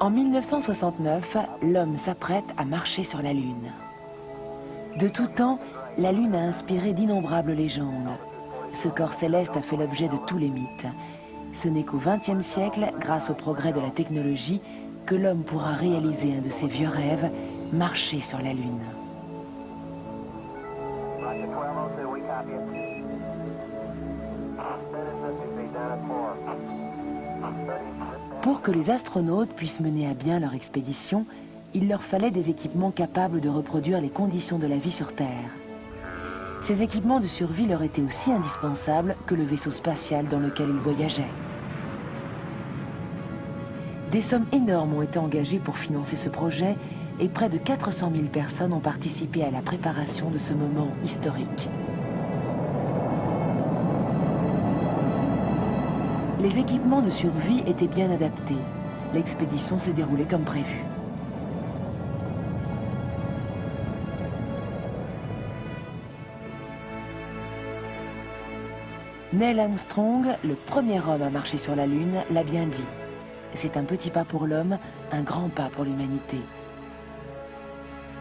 En 1969, l'homme s'apprête à marcher sur la Lune. De tout temps, la Lune a inspiré d'innombrables légendes. Ce corps céleste a fait l'objet de tous les mythes. Ce n'est qu'au XXe siècle, grâce au progrès de la technologie, que l'homme pourra réaliser un de ses vieux rêves, marcher sur la Lune. Pour que les astronautes puissent mener à bien leur expédition, il leur fallait des équipements capables de reproduire les conditions de la vie sur Terre. Ces équipements de survie leur étaient aussi indispensables que le vaisseau spatial dans lequel ils voyageaient. Des sommes énormes ont été engagées pour financer ce projet et près de 400 000 personnes ont participé à la préparation de ce moment historique. Les équipements de survie étaient bien adaptés. L'expédition s'est déroulée comme prévu. Neil Armstrong, le premier homme à marcher sur la Lune, l'a bien dit. C'est un petit pas pour l'homme, un grand pas pour l'humanité.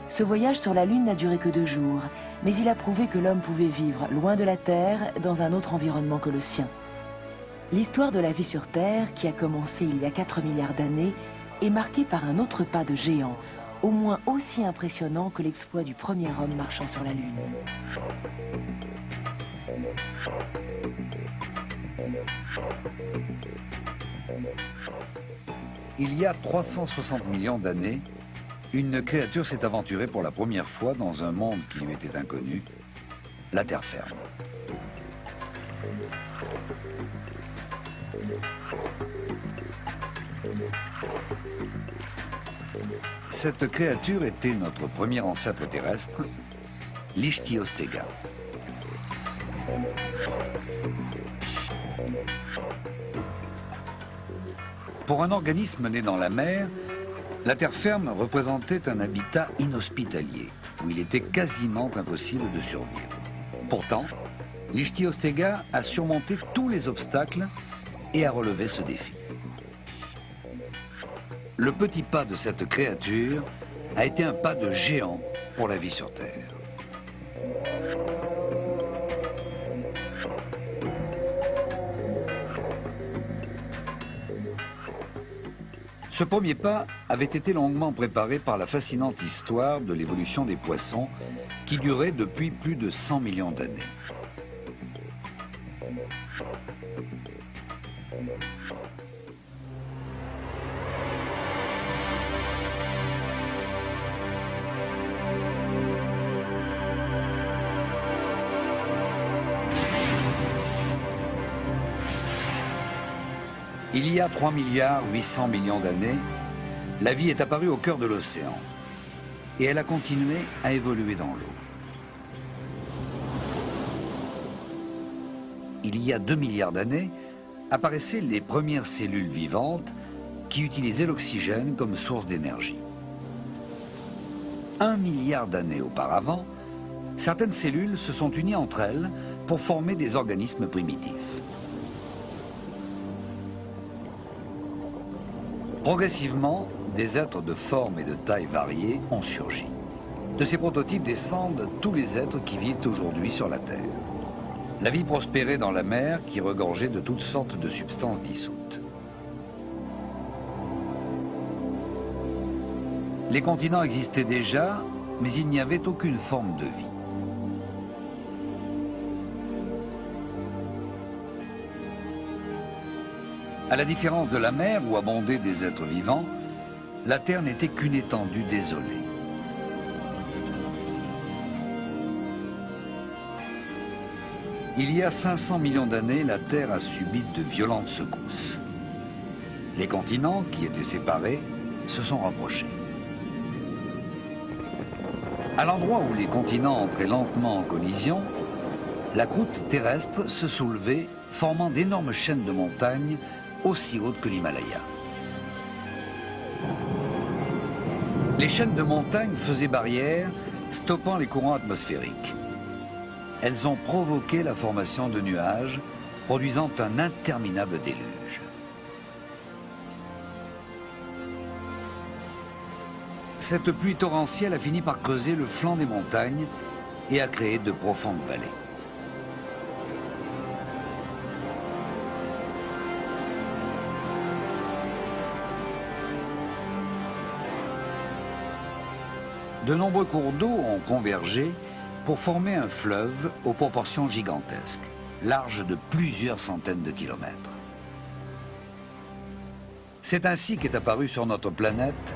Ce voyage sur la Lune n'a duré que 2 jours, mais il a prouvé que l'homme pouvait vivre loin de la Terre, dans un autre environnement que le sien. L'histoire de la vie sur Terre, qui a commencé il y a 4 milliards d'années, est marquée par un autre pas de géant, au moins aussi impressionnant que l'exploit du premier homme marchant sur la Lune. Il y a 360 millions d'années, une créature s'est aventurée pour la première fois dans un monde qui lui était inconnu, la terre ferme. Cette créature était notre premier ancêtre terrestre, l'Ichthyostega. Pour un organisme né dans la mer, la terre ferme représentait un habitat inhospitalier, où il était quasiment impossible de survivre. Pourtant, l'Ichthyostega a surmonté tous les obstacles et a relevé ce défi. Le petit pas de cette créature a été un pas de géant pour la vie sur Terre. Ce premier pas avait été longuement préparé par la fascinante histoire de l'évolution des poissons qui durait depuis plus de 100 millions d'années. Il y a 3 milliards 800 millions d'années, la vie est apparue au cœur de l'océan et elle a continué à évoluer dans l'eau. Il y a 2 milliards d'années, apparaissaient les premières cellules vivantes qui utilisaient l'oxygène comme source d'énergie. 1 milliard d'années auparavant, certaines cellules se sont unies entre elles pour former des organismes primitifs. Progressivement, des êtres de forme et de taille variées ont surgi. De ces prototypes descendent tous les êtres qui vivent aujourd'hui sur la Terre. La vie prospérait dans la mer qui regorgeait de toutes sortes de substances dissoutes. Les continents existaient déjà, mais il n'y avait aucune forme de vie. À la différence de la mer où abondaient des êtres vivants, la Terre n'était qu'une étendue désolée. Il y a 500 millions d'années, la Terre a subi de violentes secousses. Les continents, qui étaient séparés, se sont rapprochés. À l'endroit où les continents entraient lentement en collision, la croûte terrestre se soulevait, formant d'énormes chaînes de montagnes aussi hautes que l'Himalaya. Les chaînes de montagnes faisaient barrière, stoppant les courants atmosphériques. Elles ont provoqué la formation de nuages, produisant un interminable déluge. Cette pluie torrentielle a fini par creuser le flanc des montagnes et a créé de profondes vallées. De nombreux cours d'eau ont convergé pour former un fleuve aux proportions gigantesques, large de plusieurs centaines de kilomètres. C'est ainsi qu'est apparu sur notre planète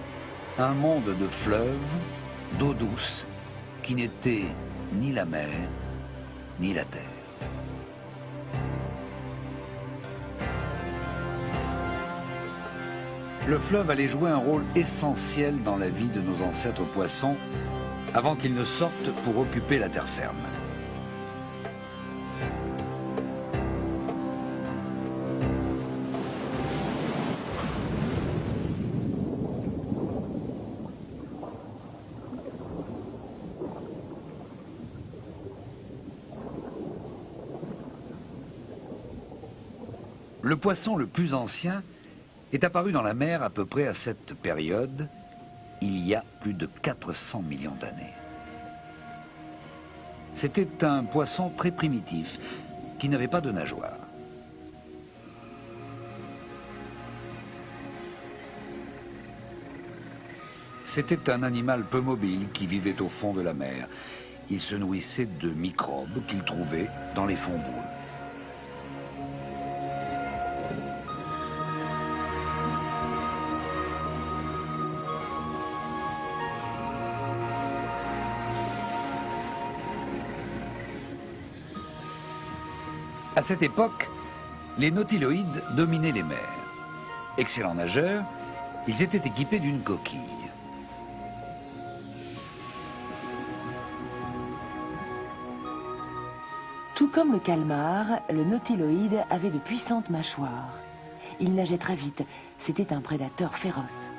un monde de fleuves, d'eau douce, qui n'était ni la mer, ni la terre. Le fleuve allait jouer un rôle essentiel dans la vie de nos ancêtres poissons avant qu'ils ne sortent pour occuper la terre ferme. Le poisson le plus ancien est apparu dans la mer à peu près à cette période, il y a plus de 400 millions d'années. C'était un poisson très primitif, qui n'avait pas de nageoire. C'était un animal peu mobile qui vivait au fond de la mer. Il se nourrissait de microbes qu'il trouvait dans les fonds boueux. À cette époque, les nautiloïdes dominaient les mers. Excellents nageurs, ils étaient équipés d'une coquille. Tout comme le calmar, le nautiloïde avait de puissantes mâchoires. Il nageait très vite, c'était un prédateur féroce.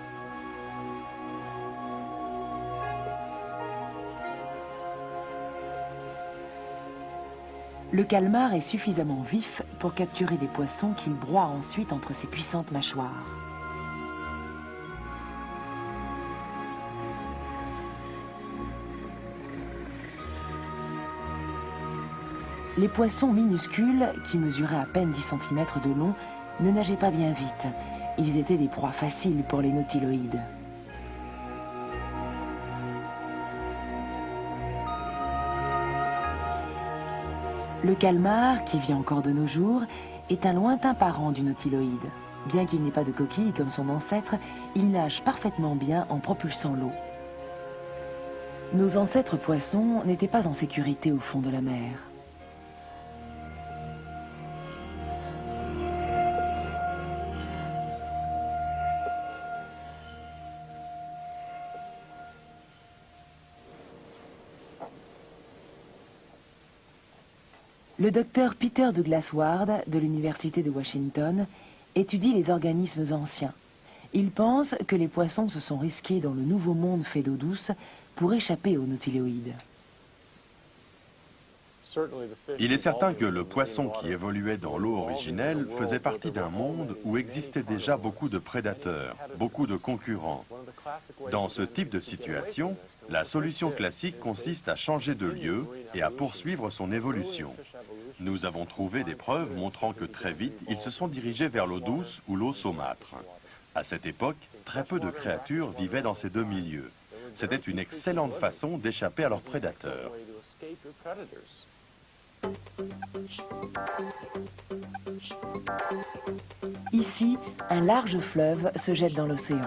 Le calmar est suffisamment vif pour capturer des poissons qu'il broie ensuite entre ses puissantes mâchoires. Les poissons minuscules, qui mesuraient à peine 10 cm de long, ne nageaient pas bien vite. Ils étaient des proies faciles pour les nautiloïdes. Le calmar, qui vit encore de nos jours, est un lointain parent du nautiloïde. Bien qu'il n'ait pas de coquille comme son ancêtre, il nage parfaitement bien en propulsant l'eau. Nos ancêtres poissons n'étaient pas en sécurité au fond de la mer. Le docteur Peter Douglas Ward, de l'Université de Washington, étudie les organismes anciens. Il pense que les poissons se sont risqués dans le nouveau monde fait d'eau douce pour échapper aux nautiloïdes. Il est certain que le poisson qui évoluait dans l'eau originelle faisait partie d'un monde où existaient déjà beaucoup de prédateurs, beaucoup de concurrents. Dans ce type de situation, la solution classique consiste à changer de lieu et à poursuivre son évolution. Nous avons trouvé des preuves montrant que très vite, ils se sont dirigés vers l'eau douce ou l'eau saumâtre. À cette époque, très peu de créatures vivaient dans ces deux milieux. C'était une excellente façon d'échapper à leurs prédateurs. Ici, un large fleuve se jette dans l'océan.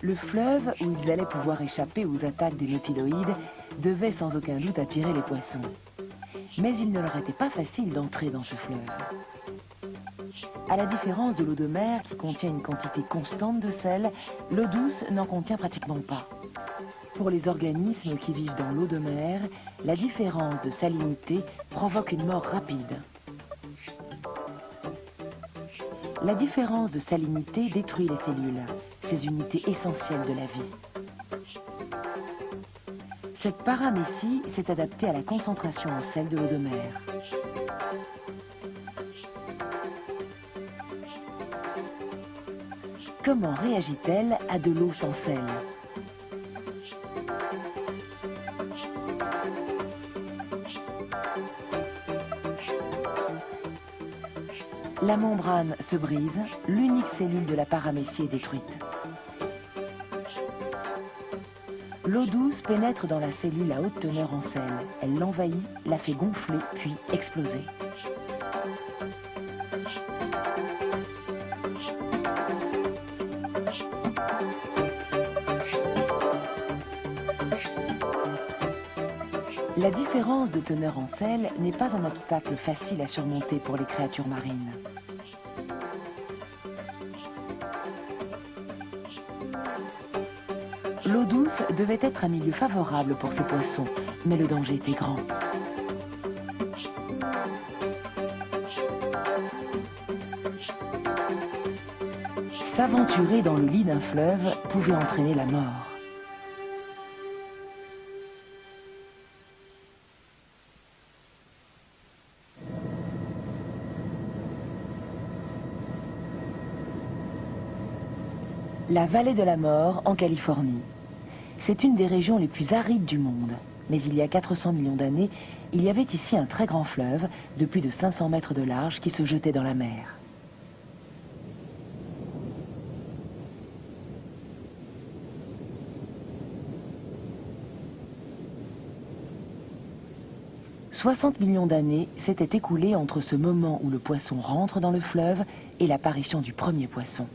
Le fleuve, où ils allaient pouvoir échapper aux attaques des nautiloïdes, devait sans aucun doute attirer les poissons. Mais il ne leur était pas facile d'entrer dans ce fleuve. À la différence de l'eau de mer qui contient une quantité constante de sel, l'eau douce n'en contient pratiquement pas. Pour les organismes qui vivent dans l'eau de mer, la différence de salinité provoque une mort rapide. La différence de salinité détruit les cellules, ces unités essentielles de la vie. Cette paramécie s'est adaptée à la concentration en sel de l'eau de mer. Comment réagit-elle à de l'eau sans sel? La membrane se brise, l'unique cellule de la paramécie est détruite. L'eau douce pénètre dans la cellule à haute teneur en sel. Elle l'envahit, la fait gonfler, puis exploser. La différence de teneur en sel n'est pas un obstacle facile à surmonter pour les créatures marines. L'eau douce devait être un milieu favorable pour ces poissons, mais le danger était grand. S'aventurer dans le lit d'un fleuve pouvait entraîner la mort. La vallée de la mort en Californie. C'est une des régions les plus arides du monde. Mais il y a 400 millions d'années, il y avait ici un très grand fleuve de plus de 500 mètres de large qui se jetait dans la mer. « 60 millions d'années s'étaient écoulées entre ce moment où le poisson rentre dans le fleuve et l'apparition du premier poisson.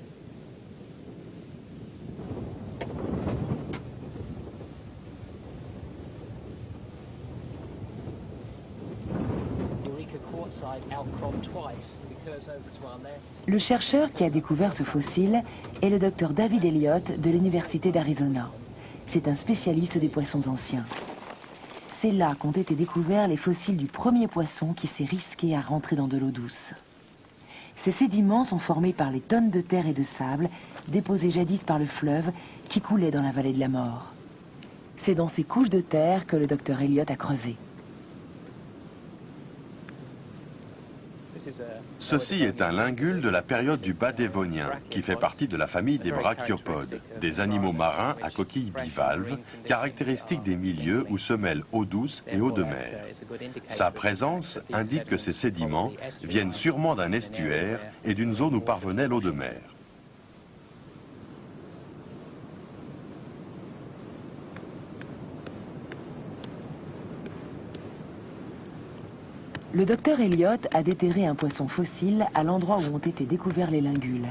Le chercheur qui a découvert ce fossile est le docteur David Elliott de l'Université d'Arizona. C'est un spécialiste des poissons anciens. C'est là qu'ont été découverts les fossiles du premier poisson qui s'est risqué à rentrer dans de l'eau douce. Ces sédiments sont formés par les tonnes de terre et de sable déposées jadis par le fleuve qui coulait dans la vallée de la mort. C'est dans ces couches de terre que le docteur Elliott a creusé. Ceci est un lingule de la période du bas dévonien, qui fait partie de la famille des brachiopodes, des animaux marins à coquilles bivalves, caractéristiques des milieux où se mêlent eau douce et eau de mer. Sa présence indique que ces sédiments viennent sûrement d'un estuaire et d'une zone où parvenait l'eau de mer. Le docteur Elliott a déterré un poisson fossile à l'endroit où ont été découverts les lingules.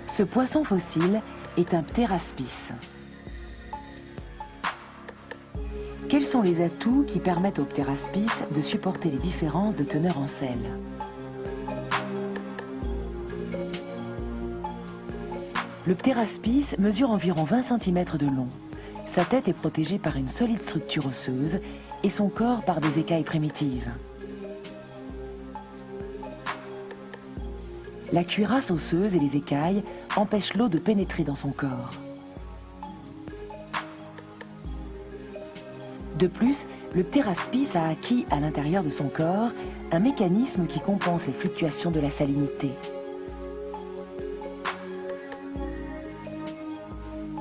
Ce poisson fossile est un ptéraspis. Quels sont les atouts qui permettent au ptéraspis de supporter les différences de teneur en sel ? Le ptéraspis mesure environ 20 cm de long. Sa tête est protégée par une solide structure osseuse et son corps par des écailles primitives. La cuirasse osseuse et les écailles empêchent l'eau de pénétrer dans son corps. De plus, le ptéraspis a acquis à l'intérieur de son corps un mécanisme qui compense les fluctuations de la salinité.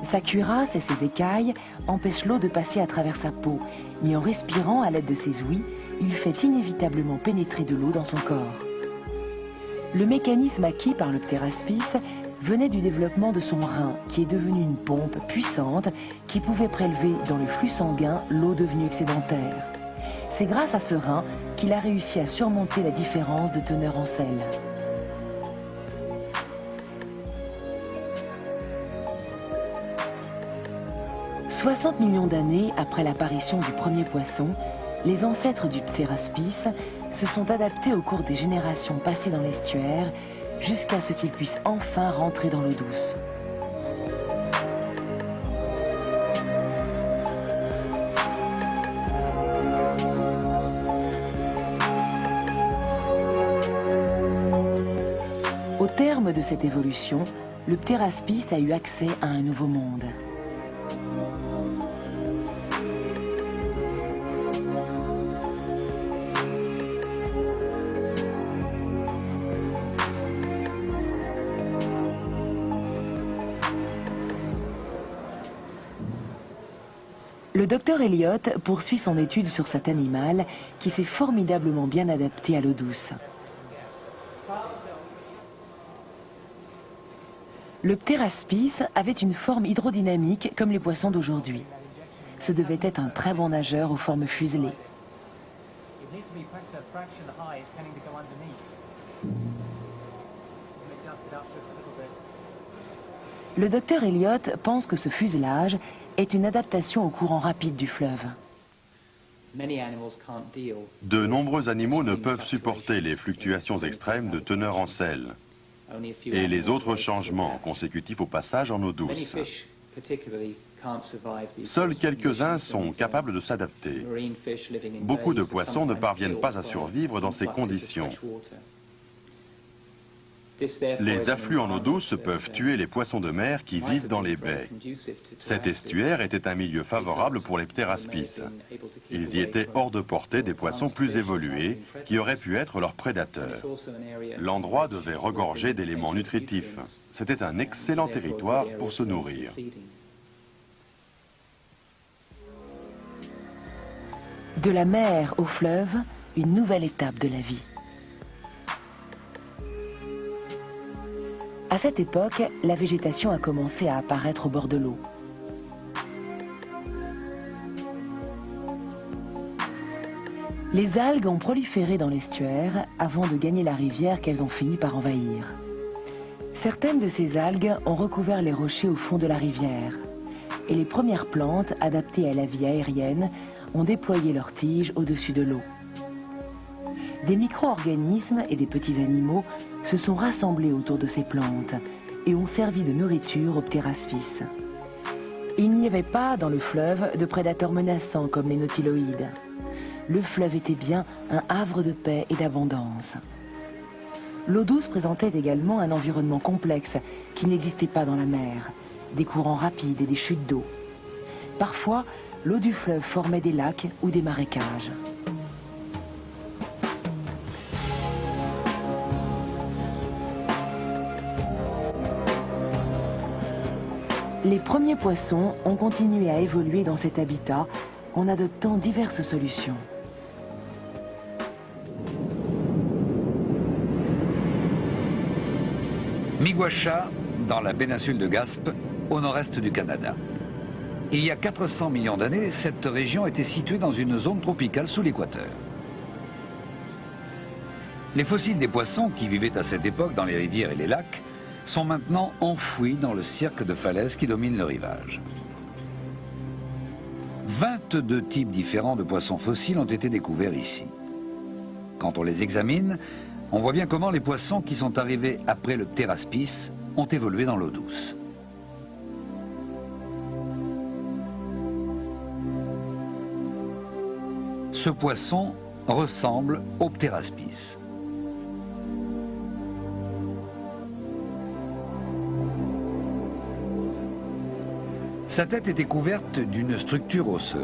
Sa cuirasse et ses écailles empêchent l'eau de passer à travers sa peau, mais en respirant à l'aide de ses ouïes, il fait inévitablement pénétrer de l'eau dans son corps. Le mécanisme acquis par le ptéraspis venait du développement de son rein, qui est devenu une pompe puissante qui pouvait prélever dans le flux sanguin l'eau devenue excédentaire. C'est grâce à ce rein qu'il a réussi à surmonter la différence de teneur en sel. « 60 millions d'années après l'apparition du premier poisson, les ancêtres du ptéraspis se sont adaptés au cours des générations passées dans l'estuaire jusqu'à ce qu'ils puissent enfin rentrer dans l'eau douce. Au terme de cette évolution, le ptéraspis a eu accès à un nouveau monde. Le docteur Elliott poursuit son étude sur cet animal qui s'est formidablement bien adapté à l'eau douce. Le ptéraspis avait une forme hydrodynamique comme les poissons d'aujourd'hui. Ce devait être un très bon nageur aux formes fuselées. Le docteur Elliott pense que ce fuselage est une adaptation au courant rapide du fleuve. De nombreux animaux ne peuvent supporter les fluctuations extrêmes de teneur en sel et les autres changements consécutifs au passage en eau douce. Seuls quelques-uns sont capables de s'adapter. Beaucoup de poissons ne parviennent pas à survivre dans ces conditions. Les afflux en eau douce peuvent tuer les poissons de mer qui vivent dans les baies. Cet estuaire était un milieu favorable pour les ptéraspis. Ils y étaient hors de portée des poissons plus évolués qui auraient pu être leurs prédateurs. L'endroit devait regorger d'éléments nutritifs. C'était un excellent territoire pour se nourrir. De la mer au fleuve, une nouvelle étape de la vie. À cette époque, la végétation a commencé à apparaître au bord de l'eau. Les algues ont proliféré dans l'estuaire avant de gagner la rivière qu'elles ont fini par envahir. Certaines de ces algues ont recouvert les rochers au fond de la rivière et les premières plantes adaptées à la vie aérienne ont déployé leurs tiges au-dessus de l'eau. Des micro-organismes et des petits animaux se sont rassemblés autour de ces plantes et ont servi de nourriture aux ptéraspis. Il n'y avait pas dans le fleuve de prédateurs menaçants comme les nautiloïdes. Le fleuve était bien un havre de paix et d'abondance. L'eau douce présentait également un environnement complexe qui n'existait pas dans la mer, des courants rapides et des chutes d'eau. Parfois, l'eau du fleuve formait des lacs ou des marécages. Les premiers poissons ont continué à évoluer dans cet habitat en adoptant diverses solutions. Miguasha, dans la péninsule de Gaspe, au nord-est du Canada. Il y a 400 millions d'années, cette région était située dans une zone tropicale sous l'équateur. Les fossiles des poissons qui vivaient à cette époque dans les rivières et les lacs sont maintenant enfouis dans le cirque de falaises qui domine le rivage. 22 types différents de poissons fossiles ont été découverts ici. Quand on les examine, on voit bien comment les poissons qui sont arrivés après le ptéraspis ont évolué dans l'eau douce. Ce poisson ressemble au ptéraspis. Sa tête était couverte d'une structure osseuse.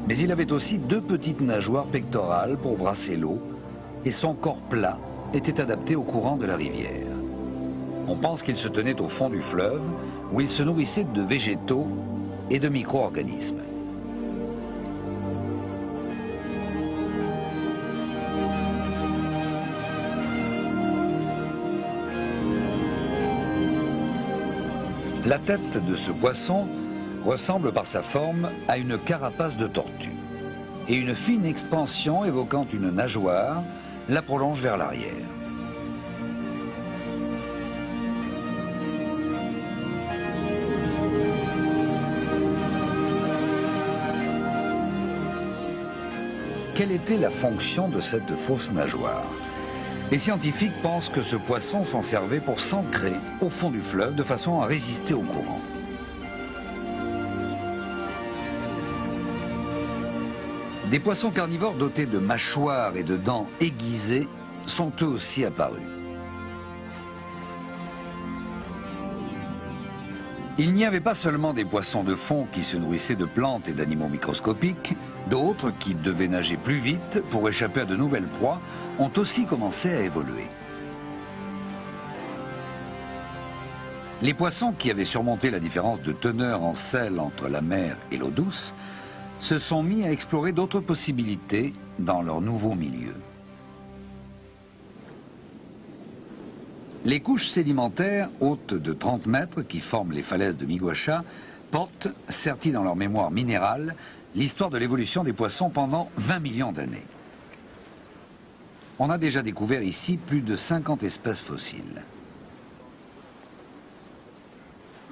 Mais il avait aussi deux petites nageoires pectorales pour brasser l'eau et son corps plat était adapté au courant de la rivière. On pense qu'il se tenait au fond du fleuve où il se nourrissait de végétaux et de micro-organismes. La tête de ce poisson ressemble par sa forme à une carapace de tortue et une fine expansion évoquant une nageoire la prolonge vers l'arrière. Quelle était la fonction de cette fausse nageoire? Les scientifiques pensent que ce poisson s'en servait pour s'ancrer au fond du fleuve de façon à résister au courant. Des poissons carnivores dotés de mâchoires et de dents aiguisées sont eux aussi apparus. Il n'y avait pas seulement des poissons de fond qui se nourrissaient de plantes et d'animaux microscopiques, d'autres qui devaient nager plus vite pour échapper à de nouvelles proies ont aussi commencé à évoluer. Les poissons qui avaient surmonté la différence de teneur en sel entre la mer et l'eau douce se sont mis à explorer d'autres possibilités dans leur nouveau milieu. Les couches sédimentaires hautes de 30 mètres qui forment les falaises de Miguacha portent, serties dans leur mémoire minérale, l'histoire de l'évolution des poissons pendant 20 millions d'années. On a déjà découvert ici plus de 50 espèces fossiles.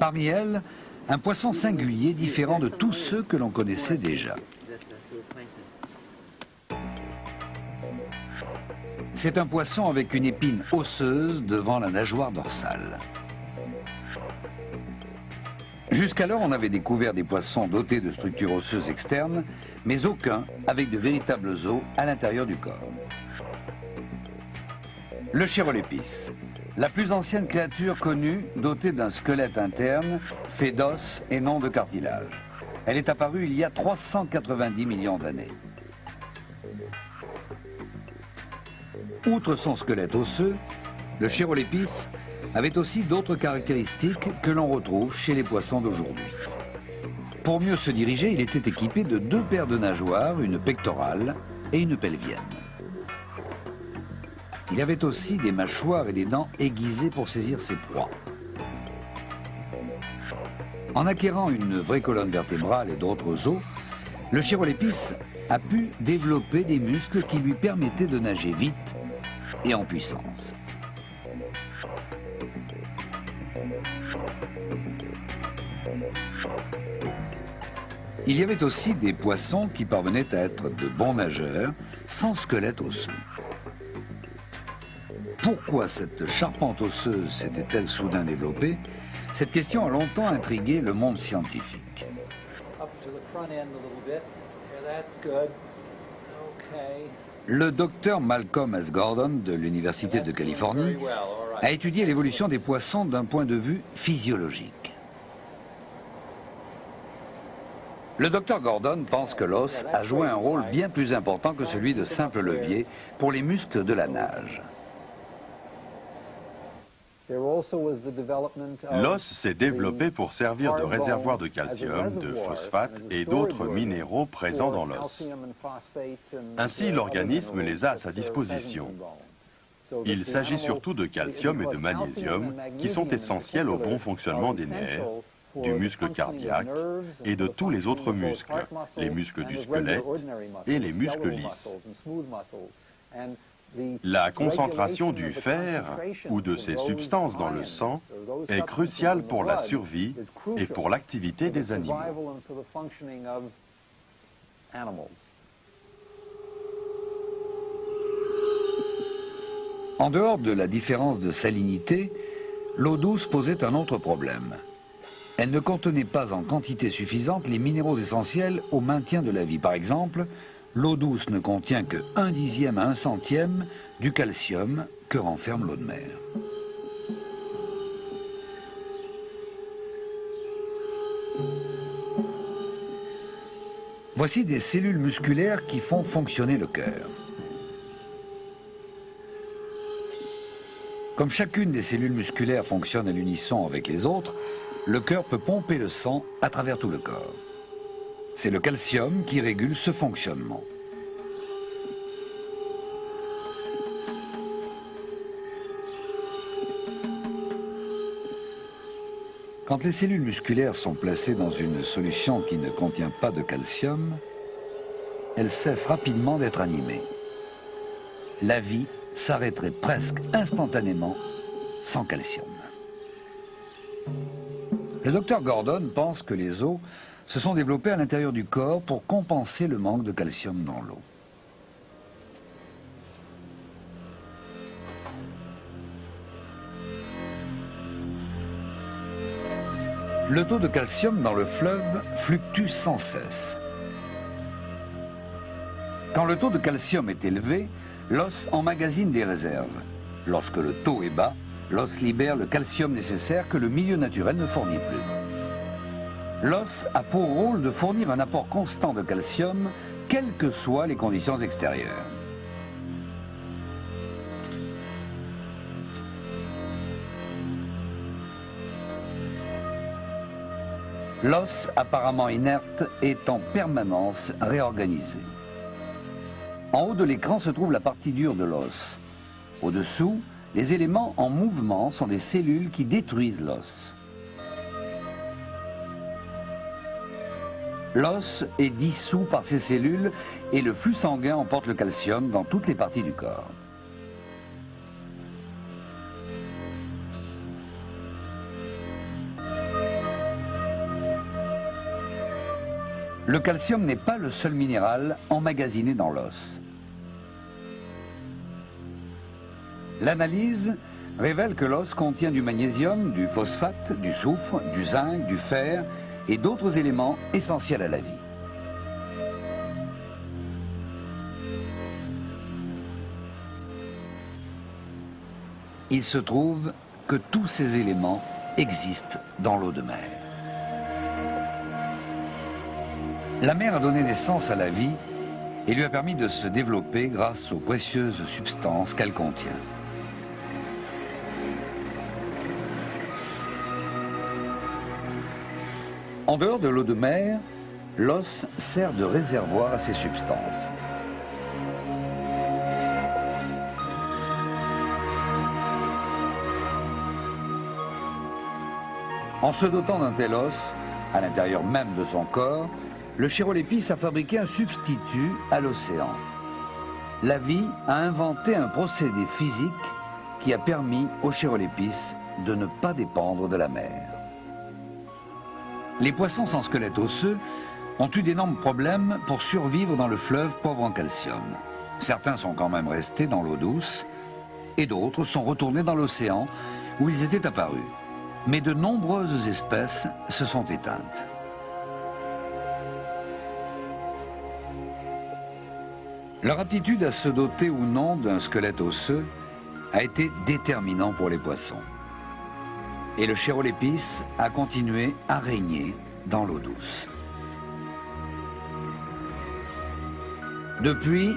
Parmi elles, un poisson singulier différent de tous ceux que l'on connaissait déjà. C'est un poisson avec une épine osseuse devant la nageoire dorsale. Jusqu'alors, on avait découvert des poissons dotés de structures osseuses externes, mais aucun avec de véritables os à l'intérieur du corps. Le Chirolepis, la plus ancienne créature connue dotée d'un squelette interne fait d'os et non de cartilage. Elle est apparue il y a 390 millions d'années. Outre son squelette osseux, le Chirolepis avait aussi d'autres caractéristiques que l'on retrouve chez les poissons d'aujourd'hui. Pour mieux se diriger, il était équipé de 2 paires de nageoires, une pectorale et une pelvienne. Il avait aussi des mâchoires et des dents aiguisées pour saisir ses proies. En acquérant une vraie colonne vertébrale et d'autres os, le Chirolepis a pu développer des muscles qui lui permettaient de nager vite et en puissance. Il y avait aussi des poissons qui parvenaient à être de bons nageurs sans squelette osseux. Pourquoi cette charpente osseuse s'était-elle soudain développée? Cette question a longtemps intrigué le monde scientifique. Le docteur Malcolm S. Gordon de l'Université de Californie a étudié l'évolution des poissons d'un point de vue physiologique. Le docteur Gordon pense que l'os a joué un rôle bien plus important que celui de simple levier pour les muscles de la nage. L'os s'est développé pour servir de réservoir de calcium, de phosphate et d'autres minéraux présents dans l'os. Ainsi, l'organisme les a à sa disposition. Il s'agit surtout de calcium et de magnésium qui sont essentiels au bon fonctionnement des nerfs, du muscle cardiaque et de tous les autres muscles, les muscles du squelette et les muscles lisses. La concentration du fer ou de ces substances dans le sang est cruciale pour la survie et pour l'activité des animaux. En dehors de la différence de salinité, l'eau douce posait un autre problème. Elle ne contenait pas en quantité suffisante les minéraux essentiels au maintien de la vie. Par exemple, l'eau douce ne contient que 1/10 à 1/100 du calcium que renferme l'eau de mer. Voici des cellules musculaires qui font fonctionner le cœur. Comme chacune des cellules musculaires fonctionne à l'unisson avec les autres, le cœur peut pomper le sang à travers tout le corps. C'est le calcium qui régule ce fonctionnement. Quand les cellules musculaires sont placées dans une solution qui ne contient pas de calcium, elles cessent rapidement d'être animées. La vie s'arrêterait presque instantanément sans calcium. Le docteur Gordon pense que les os se sont développés à l'intérieur du corps pour compenser le manque de calcium dans l'eau. Le taux de calcium dans le fleuve fluctue sans cesse. Quand le taux de calcium est élevé, l'os emmagasine des réserves. Lorsque le taux est bas, l'os libère le calcium nécessaire que le milieu naturel ne fournit plus. L'os a pour rôle de fournir un apport constant de calcium, quelles que soient les conditions extérieures. L'os, apparemment inerte, est en permanence réorganisé. En haut de l'écran se trouve la partie dure de l'os. Au-dessous, les éléments en mouvement sont des cellules qui détruisent l'os. L'os est dissous par ces cellules et le flux sanguin emporte le calcium dans toutes les parties du corps. Le calcium n'est pas le seul minéral emmagasiné dans l'os. L'analyse révèle que l'os contient du magnésium, du phosphate, du soufre, du zinc, du fer et d'autres éléments essentiels à la vie. Il se trouve que tous ces éléments existent dans l'eau de mer. La mer a donné naissance à la vie et lui a permis de se développer grâce aux précieuses substances qu'elle contient. En dehors de l'eau de mer, l'os sert de réservoir à ces substances. En se dotant d'un tel os, à l'intérieur même de son corps, le Chéroléphis a fabriqué un substitut à l'océan. La vie a inventé un procédé physique qui a permis au Chéroléphis de ne pas dépendre de la mer. Les poissons sans squelette osseux ont eu d'énormes problèmes pour survivre dans le fleuve pauvre en calcium. Certains sont quand même restés dans l'eau douce et d'autres sont retournés dans l'océan où ils étaient apparus. Mais de nombreuses espèces se sont éteintes. Leur aptitude à se doter ou non d'un squelette osseux a été déterminant pour les poissons. Et le Chéroléphis a continué à régner dans l'eau douce. Depuis,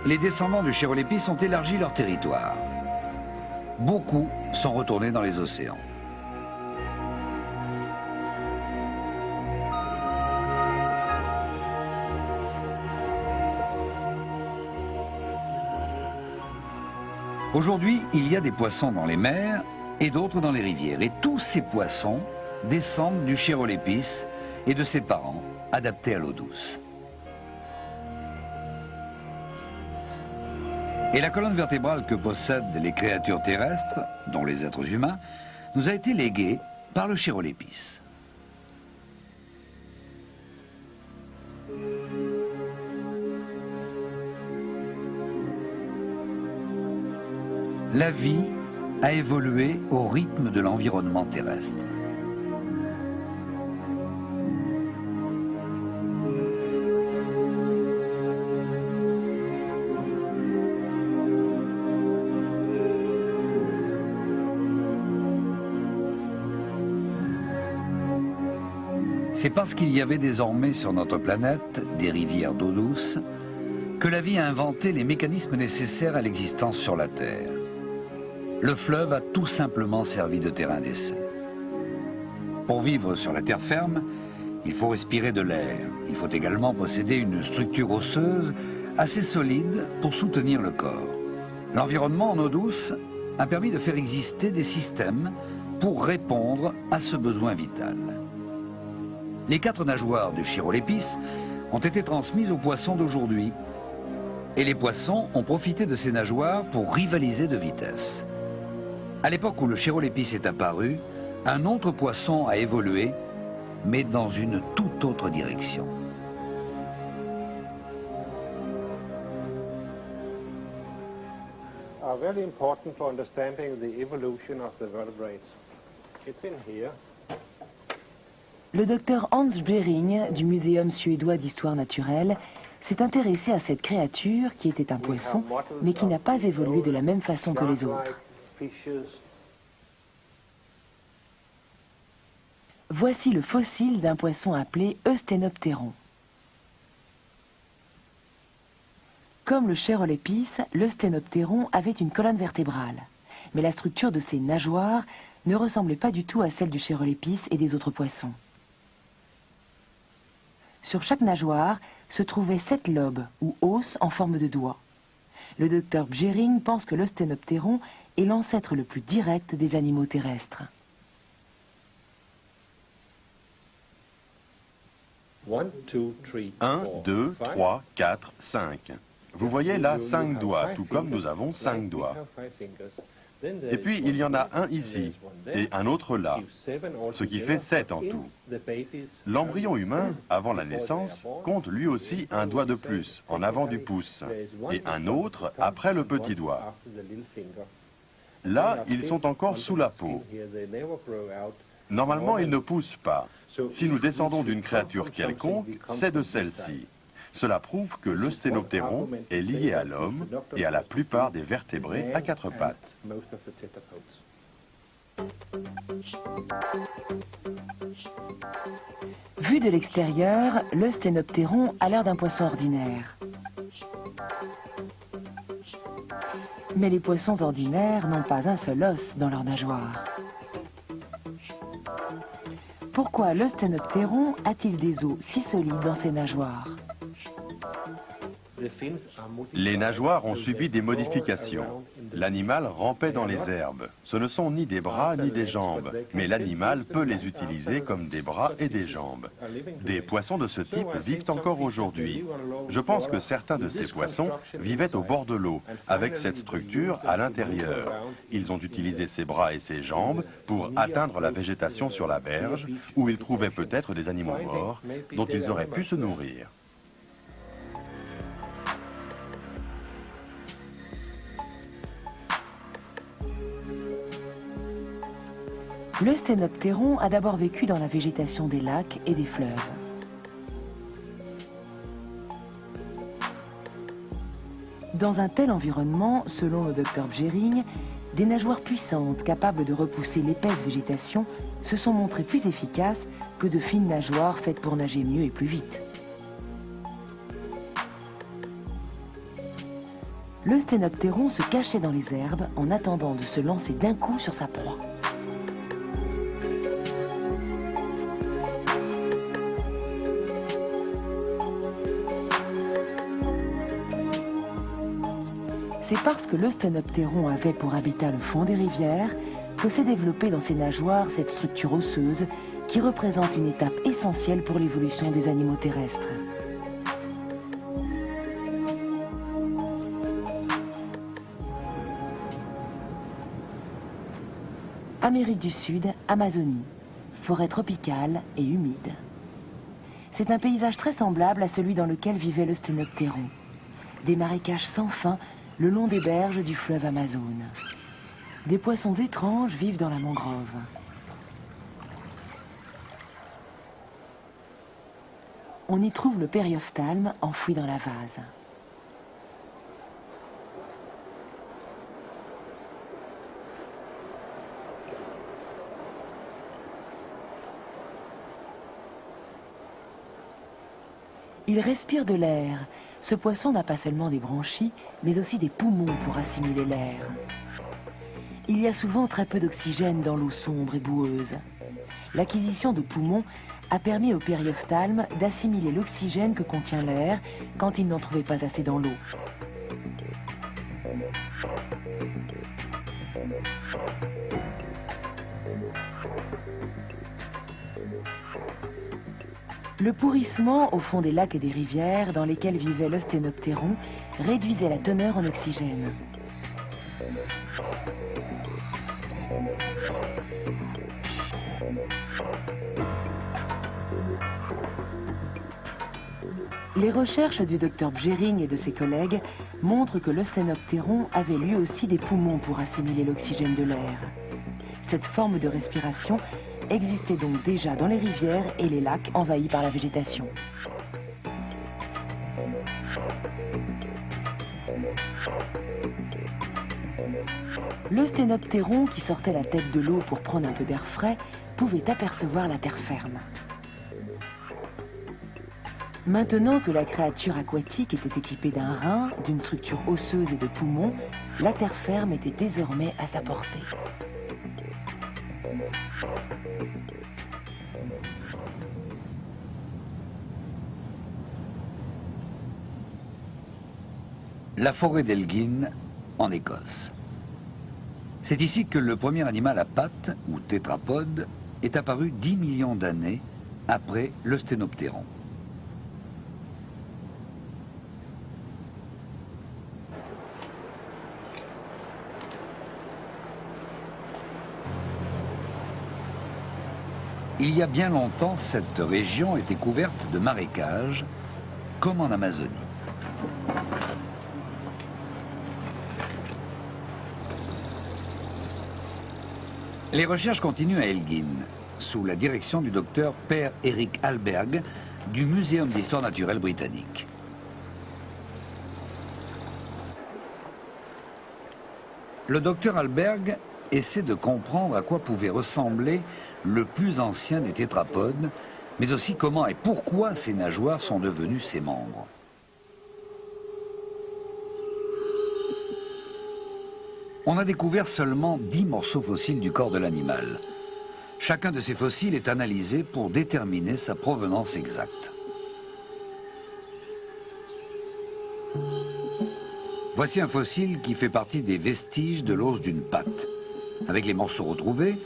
les descendants du Chéroléphis ont élargi leur territoire. Beaucoup sont retournés dans les océans. Aujourd'hui, il y a des poissons dans les mers et d'autres dans les rivières. Et tous ces poissons descendent du Chéroléphis et de ses parents, adaptés à l'eau douce. Et la colonne vertébrale que possèdent les créatures terrestres, dont les êtres humains, nous a été léguée par le Chéroléphis. La vie a évolué au rythme de l'environnement terrestre. C'est parce qu'il y avait désormais sur notre planète des rivières d'eau douce que la vie a inventé les mécanismes nécessaires à l'existence sur la Terre. Le fleuve a tout simplement servi de terrain d'essai. Pour vivre sur la terre ferme, il faut respirer de l'air. Il faut également posséder une structure osseuse assez solide pour soutenir le corps. L'environnement en eau douce a permis de faire exister des systèmes pour répondre à ce besoin vital. Les 4 nageoires du Chéroléphis ont été transmises aux poissons d'aujourd'hui. Et les poissons ont profité de ces nageoires pour rivaliser de vitesse. À l'époque où le Chéroléphis est apparu, un autre poisson a évolué, mais dans une toute autre direction. Very important for understanding the evolution of the vertebrates. It's in here. Le docteur Hans Behring du Muséum suédois d'histoire naturelle s'est intéressé à cette créature qui était un poisson, mais qui n'a pas évolué de la même façon que les autres. Voici le fossile d'un poisson appelé Eusthenopteron. Comme le Chérolepis, l'Eusthenopteron avait une colonne vertébrale. Mais la structure de ses nageoires ne ressemblait pas du tout à celle du Chérolepis et des autres poissons. Sur chaque nageoire se trouvaient 7 lobes ou os en forme de doigts. Le docteur Bjering pense que l'Eusthenopteron est l'ancêtre le plus direct des animaux terrestres. 1, 2, 3, 4, 5. Vous voyez là 5 doigts, tout comme nous avons 5 doigts. Et puis il y en a un ici et un autre là, ce qui fait 7 en tout. L'embryon humain, avant la naissance, compte lui aussi un doigt de plus en avant du pouce et un autre après le petit doigt. Là, ils sont encore sous la peau. Normalement, ils ne poussent pas. Si nous descendons d'une créature quelconque, c'est de celle-ci. Cela prouve que l'Eusthenopteron est lié à l'homme et à la plupart des vertébrés à 4 pattes. Vu de l'extérieur, l'Eusthenopteron a l'air d'un poisson ordinaire. Mais les poissons ordinaires n'ont pas un seul os dans leur nageoire. Pourquoi l'Eusthenopteron a-t-il des os si solides dans ses nageoires ? Les nageoires ont subi des modifications. L'animal rampait dans les herbes. Ce ne sont ni des bras ni des jambes, mais l'animal peut les utiliser comme des bras et des jambes. Des poissons de ce type vivent encore aujourd'hui. Je pense que certains de ces poissons vivaient au bord de l'eau, avec cette structure à l'intérieur. Ils ont utilisé ces bras et ces jambes pour atteindre la végétation sur la berge, où ils trouvaient peut-être des animaux morts dont ils auraient pu se nourrir. L'Eusthenopteron a d'abord vécu dans la végétation des lacs et des fleuves. Dans un tel environnement, selon le docteur Bjering, des nageoires puissantes capables de repousser l'épaisse végétation se sont montrées plus efficaces que de fines nageoires faites pour nager mieux et plus vite. L'Eusthenopteron se cachait dans les herbes en attendant de se lancer d'un coup sur sa proie. C'est parce que l'Eusthenopteron avait pour habitat le fond des rivières que s'est développée dans ses nageoires cette structure osseuse qui représente une étape essentielle pour l'évolution des animaux terrestres. Amérique du Sud, Amazonie, forêt tropicale et humide. C'est un paysage très semblable à celui dans lequel vivait l'Eusthenopteron. Des marécages sans fin le long des berges du fleuve Amazone. Des poissons étranges vivent dans la mangrove. On y trouve le périophthalme enfoui dans la vase. Il respire de l'air. Ce poisson n'a pas seulement des branchies, mais aussi des poumons pour assimiler l'air. Il y a souvent très peu d'oxygène dans l'eau sombre et boueuse. L'acquisition de poumons a permis au périophthalme d'assimiler l'oxygène que contient l'air quand il n'en trouvait pas assez dans l'eau. Le pourrissement au fond des lacs et des rivières dans lesquels vivait l'Eusthenopteron réduisait la teneur en oxygène. Les recherches du docteur Bjering et de ses collègues montrent que l'Eusthenopteron avait lui aussi des poumons pour assimiler l'oxygène de l'air. Cette forme de respiration existait donc déjà dans les rivières et les lacs envahis par la végétation. L'Eusthenopteron, qui sortait la tête de l'eau pour prendre un peu d'air frais, pouvait apercevoir la terre ferme. Maintenant que la créature aquatique était équipée d'un rein, d'une structure osseuse et de poumons, la terre ferme était désormais à sa portée. La forêt d'Elgin, en Écosse. C'est ici que le premier animal à pattes, ou tétrapode, est apparu 10 millions d'années après le sténoptéron. Il y a bien longtemps, cette région était couverte de marécages, comme en Amazonie. Les recherches continuent à Elgin, sous la direction du docteur Per Erik Hallberg du Muséum d'histoire naturelle britannique. Le docteur Hallberg essaie de comprendre à quoi pouvait ressembler le plus ancien des tétrapodes, mais aussi comment et pourquoi ces nageoires sont devenues ses membres. On a découvert seulement 10 morceaux fossiles du corps de l'animal. Chacun de ces fossiles est analysé pour déterminer sa provenance exacte. Voici un fossile qui fait partie des vestiges de l'os d'une patte. Avec les morceaux retrouvés,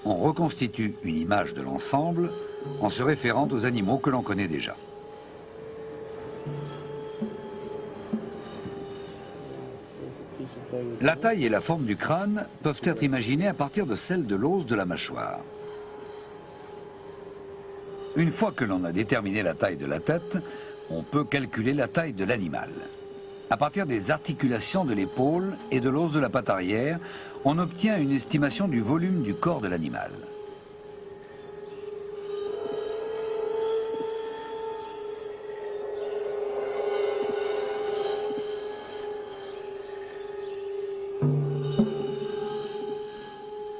on reconstitue une image de l'ensemble en se référant aux animaux que l'on connaît déjà. La taille et la forme du crâne peuvent être imaginées à partir de celle de l'os de la mâchoire. Une fois que l'on a déterminé la taille de la tête, on peut calculer la taille de l'animal. À partir des articulations de l'épaule et de l'os de la patte arrière, on obtient une estimation du volume du corps de l'animal.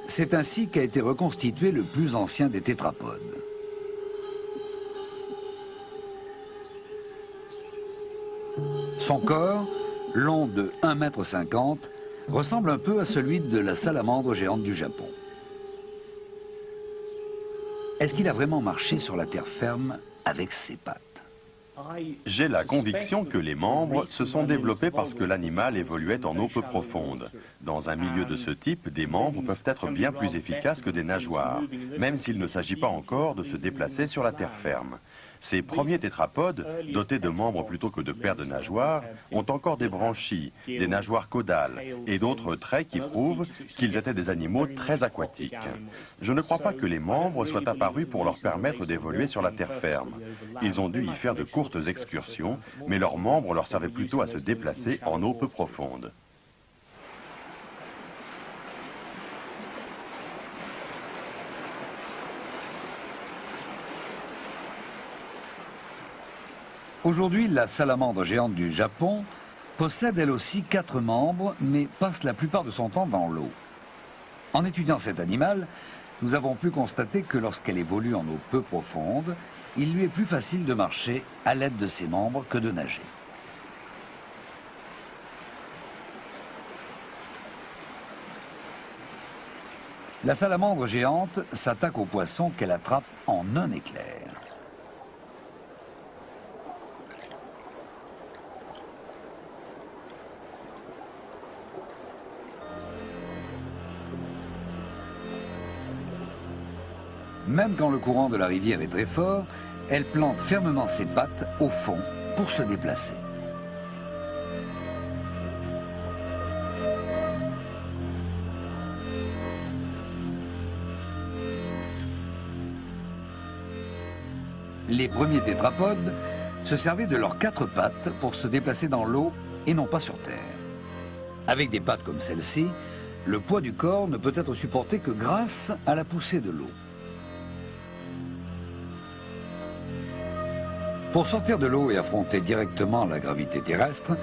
C'est ainsi qu'a été reconstitué le plus ancien des tétrapodes. Son corps, long de 1,50 m, ressemble un peu à celui de la salamandre géante du Japon. Est-ce qu'il a vraiment marché sur la terre ferme avec ses pattes? J'ai la conviction que les membres se sont développés parce que l'animal évoluait en eau peu profonde. Dans un milieu de ce type, des membres peuvent être bien plus efficaces que des nageoires, même s'il ne s'agit pas encore de se déplacer sur la terre ferme. Ces premiers tétrapodes, dotés de membres plutôt que de paires de nageoires, ont encore des branchies, des nageoires caudales et d'autres traits qui prouvent qu'ils étaient des animaux très aquatiques. Je ne crois pas que les membres soient apparus pour leur permettre d'évoluer sur la terre ferme. Ils ont dû y faire de courtes excursions, mais leurs membres leur servaient plutôt à se déplacer en eau peu profonde. Aujourd'hui, la salamandre géante du Japon possède elle aussi 4 membres, mais passe la plupart de son temps dans l'eau. En étudiant cet animal, nous avons pu constater que lorsqu'elle évolue en eau peu profonde, il lui est plus facile de marcher à l'aide de ses membres que de nager. La salamandre géante s'attaque aux poissons qu'elle attrape en un éclair. Même quand le courant de la rivière est très fort, elle plante fermement ses pattes au fond pour se déplacer. Les premiers tétrapodes se servaient de leurs 4 pattes pour se déplacer dans l'eau et non pas sur terre. Avec des pattes comme celle-ci, le poids du corps ne peut être supporté que grâce à la poussée de l'eau. Pour sortir de l'eau et affronter directement la gravité terrestre,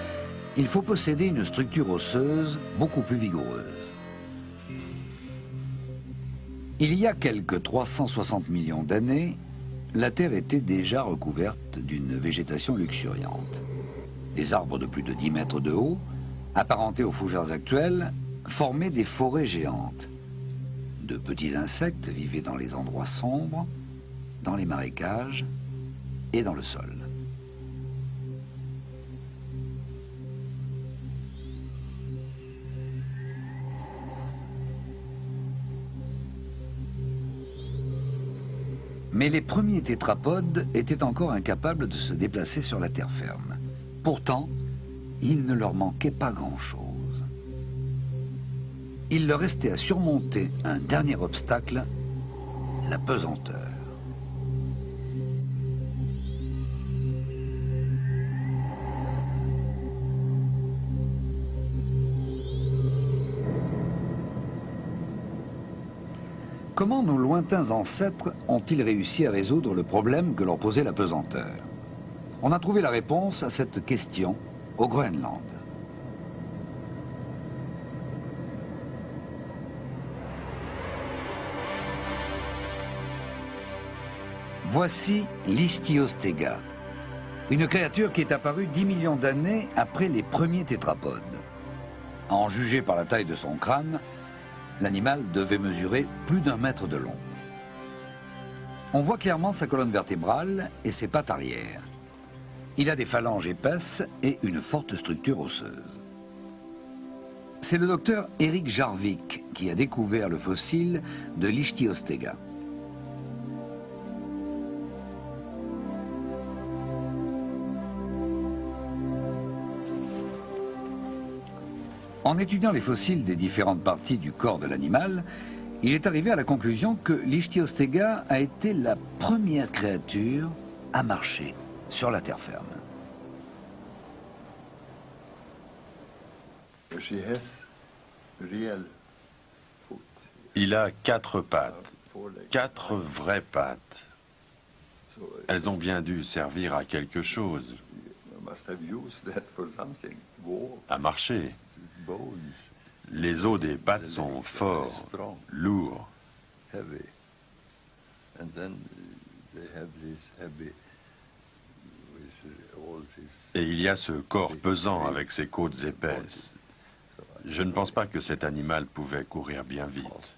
il faut posséder une structure osseuse beaucoup plus vigoureuse. Il y a quelques 360 millions d'années, la Terre était déjà recouverte d'une végétation luxuriante. Des arbres de plus de 10 mètres de haut, apparentés aux fougères actuelles, formaient des forêts géantes. De petits insectes vivaient dans les endroits sombres, dans les marécages et dans le sol. Mais les premiers tétrapodes étaient encore incapables de se déplacer sur la terre ferme. Pourtant, il ne leur manquait pas grand-chose. Il leur restait à surmonter un dernier obstacle, la pesanteur. Comment nos lointains ancêtres ont-ils réussi à résoudre le problème que leur posait la pesanteur? On a trouvé la réponse à cette question au Groenland. Voici l'Ichthyostega, une créature qui est apparue 10 millions d'années après les premiers tétrapodes. À en juger par la taille de son crâne, l'animal devait mesurer plus d'1 mètre de long. On voit clairement sa colonne vertébrale et ses pattes arrière. Il a des phalanges épaisses et une forte structure osseuse. C'est le docteur Erik Jarvik qui a découvert le fossile de l'Ichthyostega. En étudiant les fossiles des différentes parties du corps de l'animal, il est arrivé à la conclusion que l'Ichthyostega a été la première créature à marcher sur la terre ferme. Il a 4 pattes, 4 vraies pattes. Elles ont bien dû servir à quelque chose, à marcher. Les os des pattes sont forts, lourds. Et il y a ce corps pesant avec ses côtes épaisses. Je ne pense pas que cet animal pouvait courir bien vite.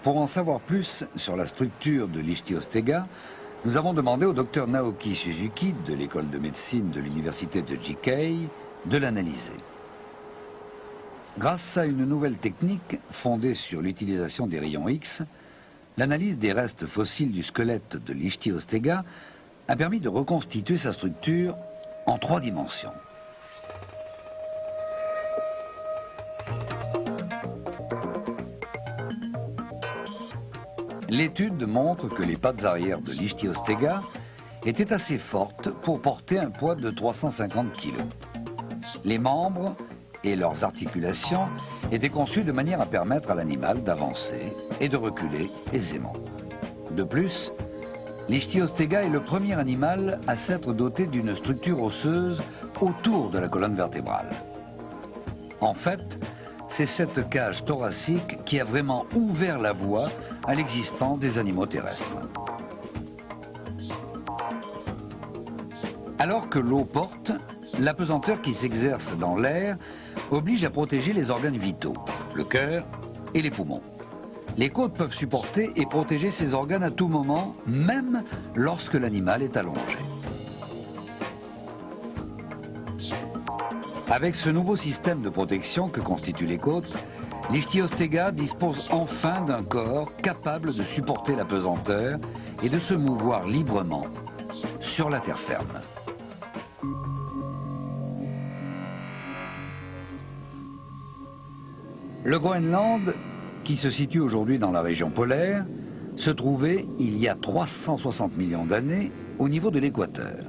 Pour en savoir plus sur la structure de l'Ichthyostega, nous avons demandé au docteur Naoki Suzuki de l'école de médecine de l'université de Jikei de l'analyser. Grâce à une nouvelle technique fondée sur l'utilisation des rayons X, l'analyse des restes fossiles du squelette de l'Ichthyostega a permis de reconstituer sa structure en 3 dimensions. L'étude montre que les pattes arrière de l'Ichthyostega étaient assez fortes pour porter un poids de 350 kg. Les membres et leurs articulations étaient conçus de manière à permettre à l'animal d'avancer et de reculer aisément. De plus, l'Ichthyostega est le premier animal à s'être doté d'une structure osseuse autour de la colonne vertébrale. En fait, c'est cette cage thoracique qui a vraiment ouvert la voie à l'existence des animaux terrestres. Alors que l'eau porte, la pesanteur qui s'exerce dans l'air oblige à protéger les organes vitaux, le cœur et les poumons. Les côtes peuvent supporter et protéger ces organes à tout moment, même lorsque l'animal est allongé. Avec ce nouveau système de protection que constituent les côtes, l'Ichthyostega dispose enfin d'un corps capable de supporter la pesanteur et de se mouvoir librement sur la terre ferme. Le Groenland, qui se situe aujourd'hui dans la région polaire, se trouvait il y a 360 millions d'années au niveau de l'équateur.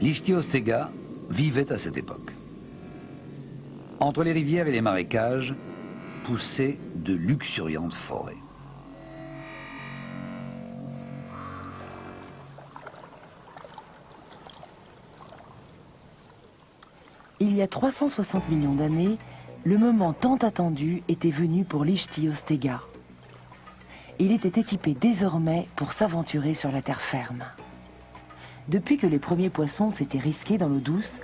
L'Ichthyostega vivait à cette époque. Entre les rivières et les marécages, poussaient de luxuriantes forêts. Il y a 360 millions d'années, le moment tant attendu était venu pour l'Ichthyostega. Il était équipé désormais pour s'aventurer sur la terre ferme. Depuis que les premiers poissons s'étaient risqués dans l'eau douce,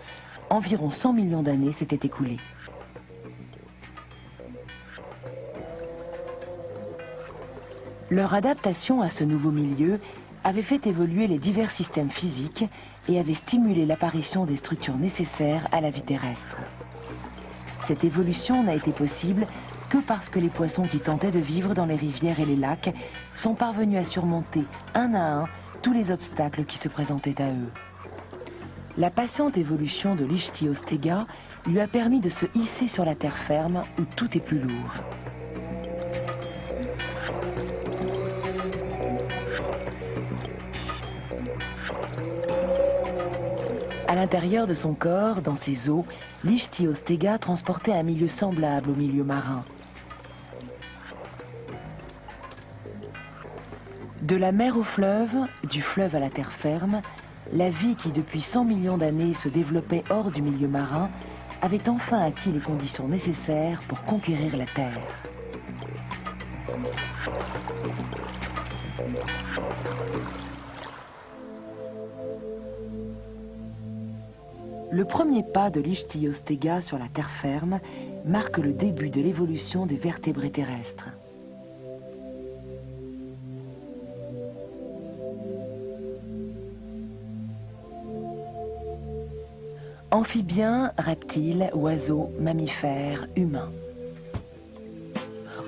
environ 100 millions d'années s'étaient écoulées. Leur adaptation à ce nouveau milieu avait fait évoluer les divers systèmes physiques et avait stimulé l'apparition des structures nécessaires à la vie terrestre. Cette évolution n'a été possible que parce que les poissons qui tentaient de vivre dans les rivières et les lacs sont parvenus à surmonter un à un tous les obstacles qui se présentaient à eux. La patiente évolution de l'Ichthyostega lui a permis de se hisser sur la terre ferme où tout est plus lourd. À l'intérieur de son corps, dans ses os, l'Ichthyostega transportait un milieu semblable au milieu marin. De la mer au fleuve, du fleuve à la terre ferme, la vie qui depuis 100 millions d'années se développait hors du milieu marin avait enfin acquis les conditions nécessaires pour conquérir la Terre. Le premier pas de l'Ichthyostega sur la terre ferme marque le début de l'évolution des vertébrés terrestres. Amphibiens, reptiles, oiseaux, mammifères, humains.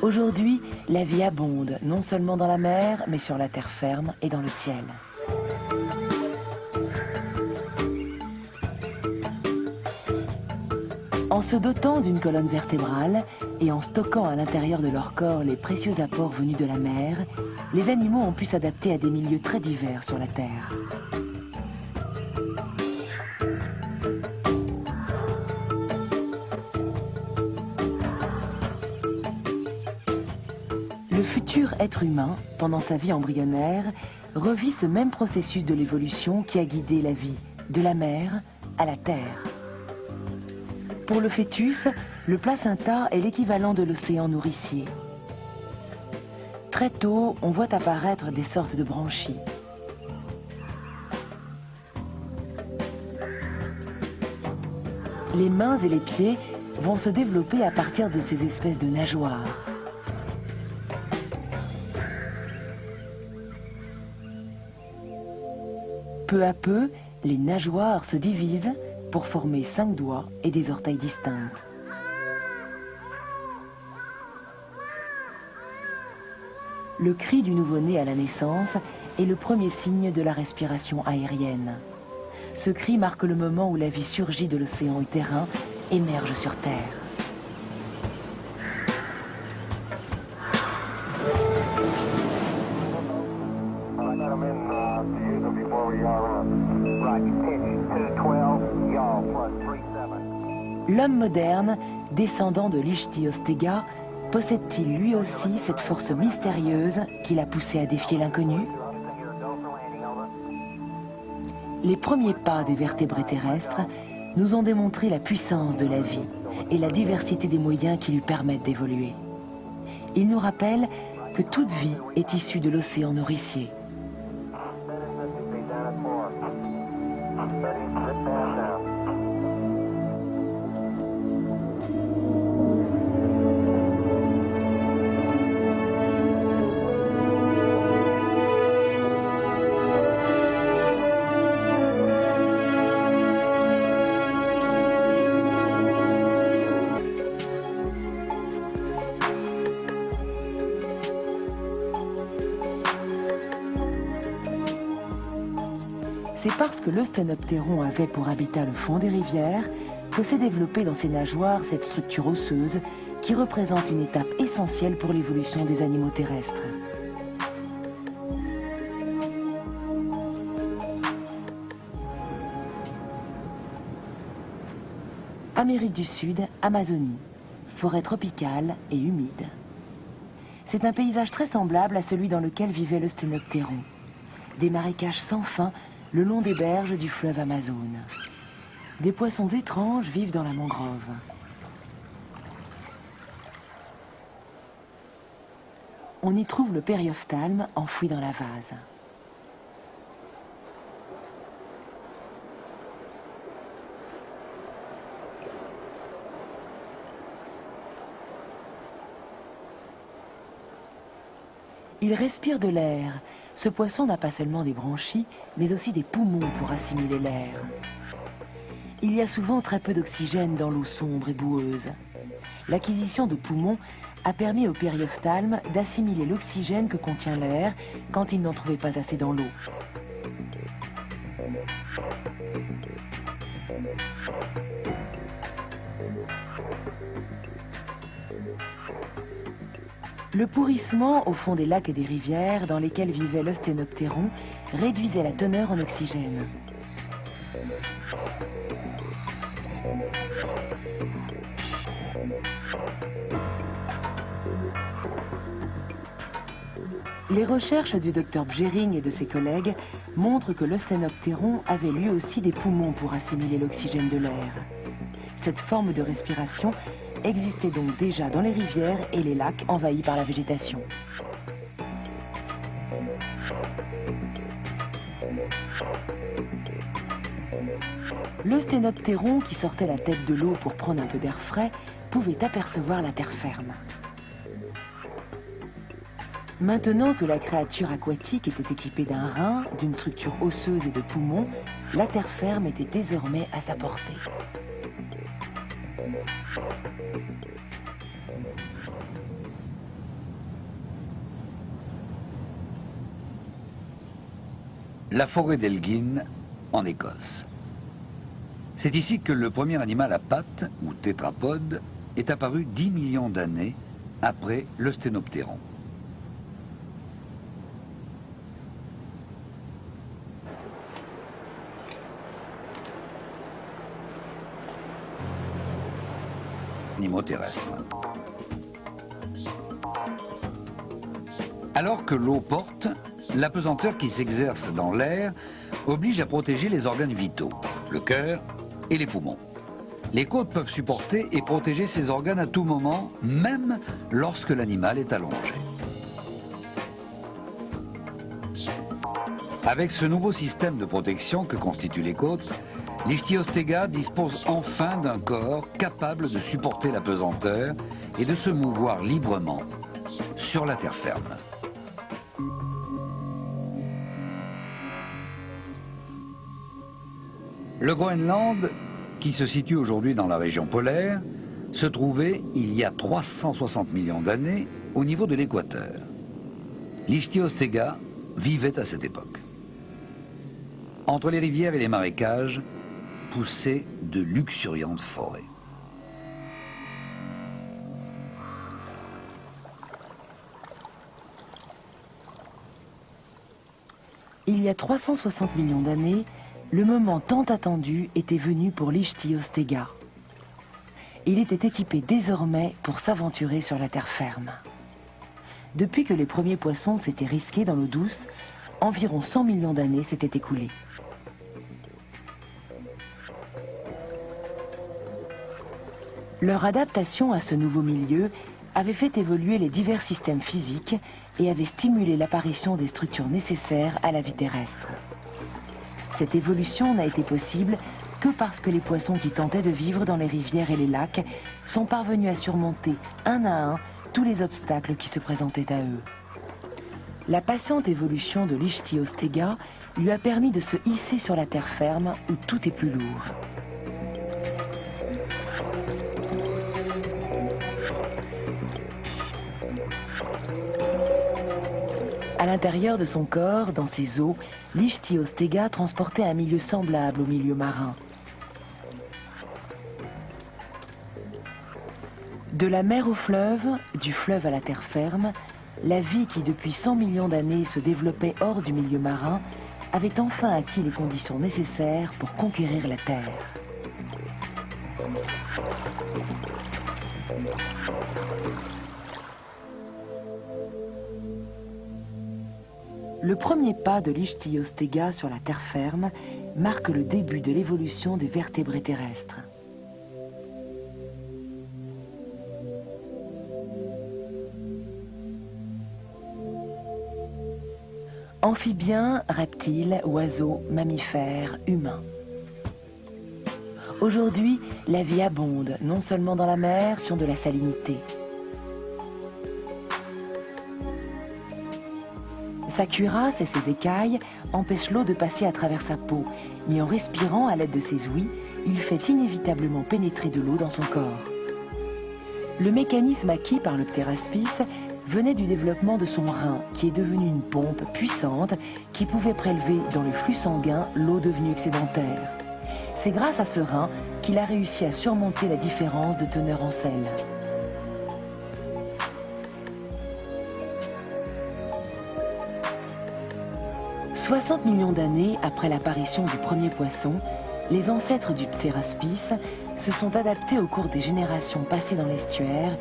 Aujourd'hui, la vie abonde, non seulement dans la mer, mais sur la terre ferme et dans le ciel. En se dotant d'une colonne vertébrale et en stockant à l'intérieur de leur corps les précieux apports venus de la mer, les animaux ont pu s'adapter à des milieux très divers sur la Terre. Le futur être humain, pendant sa vie embryonnaire, revit ce même processus de l'évolution qui a guidé la vie de la mer à la Terre. Pour le fœtus, le placenta est l'équivalent de l'océan nourricier. Très tôt, on voit apparaître des sortes de branchies. Les mains et les pieds vont se développer à partir de ces espèces de nageoires. Peu à peu, les nageoires se divisent pour former 5 doigts et des orteils distincts. Le cri du nouveau-né à la naissance est le premier signe de la respiration aérienne. Ce cri marque le moment où la vie surgit de l'océan utérin, émerge sur Terre. L'homme moderne, descendant de l'Ichthyostega, possède-t-il lui aussi cette force mystérieuse qui l'a poussé à défier l'inconnu? Les premiers pas des vertébrés terrestres nous ont démontré la puissance de la vie et la diversité des moyens qui lui permettent d'évoluer. Ils nous rappellent que toute vie est issue de l'océan nourricier. C'est parce que l'Eusthenoptéron avait pour habitat le fond des rivières que s'est développée dans ses nageoires cette structure osseuse qui représente une étape essentielle pour l'évolution des animaux terrestres. Amérique du Sud, Amazonie, forêt tropicale et humide. C'est un paysage très semblable à celui dans lequel vivait l'Eusthenoptéron. Des marécages sans fin le long des berges du fleuve Amazone. des poissons étranges vivent dans la mangrove. On y trouve le périophtalme enfoui dans la vase. Il respire de l'air. Ce poisson n'a pas seulement des branchies, mais aussi des poumons pour assimiler l'air. Il y a souvent très peu d'oxygène dans l'eau sombre et boueuse. L'acquisition de poumons a permis au périophtalme d'assimiler l'oxygène que contient l'air quand il n'en trouvait pas assez dans l'eau. Le pourrissement au fond des lacs et des rivières dans lesquels vivait l'Osténoptéron réduisait la teneur en oxygène. Les recherches du docteur Bjering et de ses collègues montrent que l'Osténoptéron avait lui aussi des poumons pour assimiler l'oxygène de l'air. Cette forme de respiration existait donc déjà dans les rivières et les lacs envahis par la végétation. L'Osténoptéron, qui sortait la tête de l'eau pour prendre un peu d'air frais, pouvait apercevoir la terre ferme. Maintenant que la créature aquatique était équipée d'un rein, d'une structure osseuse et de poumons, la terre ferme était désormais à sa portée. La forêt d'Elgin, en Écosse. C'est ici que le premier animal à pattes, ou tétrapode, est apparu 10 millions d'années après l'Osténoptéron. Animaux terrestres. Alors que l'eau porte, la pesanteur qui s'exerce dans l'air oblige à protéger les organes vitaux, le cœur et les poumons. Les côtes peuvent supporter et protéger ces organes à tout moment, même lorsque l'animal est allongé. Avec ce nouveau système de protection que constituent les côtes, l'Ichthyostega dispose enfin d'un corps capable de supporter la pesanteur et de se mouvoir librement sur la terre ferme. Le Groenland, qui se situe aujourd'hui dans la région polaire, se trouvait, il y a 360 millions d'années, au niveau de l'équateur. L'Ichthyostega vivait à cette époque. Entre les rivières et les marécages, poussaient de luxuriantes forêts. Il y a 360 millions d'années, le moment tant attendu était venu pour l'Ichthyostega. Il était équipé désormais pour s'aventurer sur la terre ferme. Depuis que les premiers poissons s'étaient risqués dans l'eau douce, environ 100 millions d'années s'étaient écoulées. Leur adaptation à ce nouveau milieu avait fait évoluer les divers systèmes physiques et avait stimulé l'apparition des structures nécessaires à la vie terrestre. Cette évolution n'a été possible que parce que les poissons qui tentaient de vivre dans les rivières et les lacs sont parvenus à surmonter un à un tous les obstacles qui se présentaient à eux. La patiente évolution de l'Ichthyostega lui a permis de se hisser sur la terre ferme où tout est plus lourd. À l'intérieur de son corps, dans ses os, l'Ichthyostega transportait un milieu semblable au milieu marin. De la mer au fleuve, du fleuve à la terre ferme, la vie qui depuis 100 millions d'années se développait hors du milieu marin avait enfin acquis les conditions nécessaires pour conquérir la Terre. Le premier pas de l'Ichthyostega sur la terre ferme marque le début de l'évolution des vertébrés terrestres. Amphibiens, reptiles, oiseaux, mammifères, humains. Aujourd'hui, la vie abonde, non seulement dans la mer, sur de la salinité. Sa cuirasse et ses écailles empêchent l'eau de passer à travers sa peau, mais en respirant à l'aide de ses ouïes, il fait inévitablement pénétrer de l'eau dans son corps. Le mécanisme acquis par le ptéraspis venait du développement de son rein, qui est devenu une pompe puissante qui pouvait prélever dans le flux sanguin l'eau devenue excédentaire. C'est grâce à ce rein qu'il a réussi à surmonter la différence de teneur en sel. « 60 millions d'années après l'apparition du premier poisson, les ancêtres du ptéraspis se sont adaptés au cours des générations passées dans l'estuaire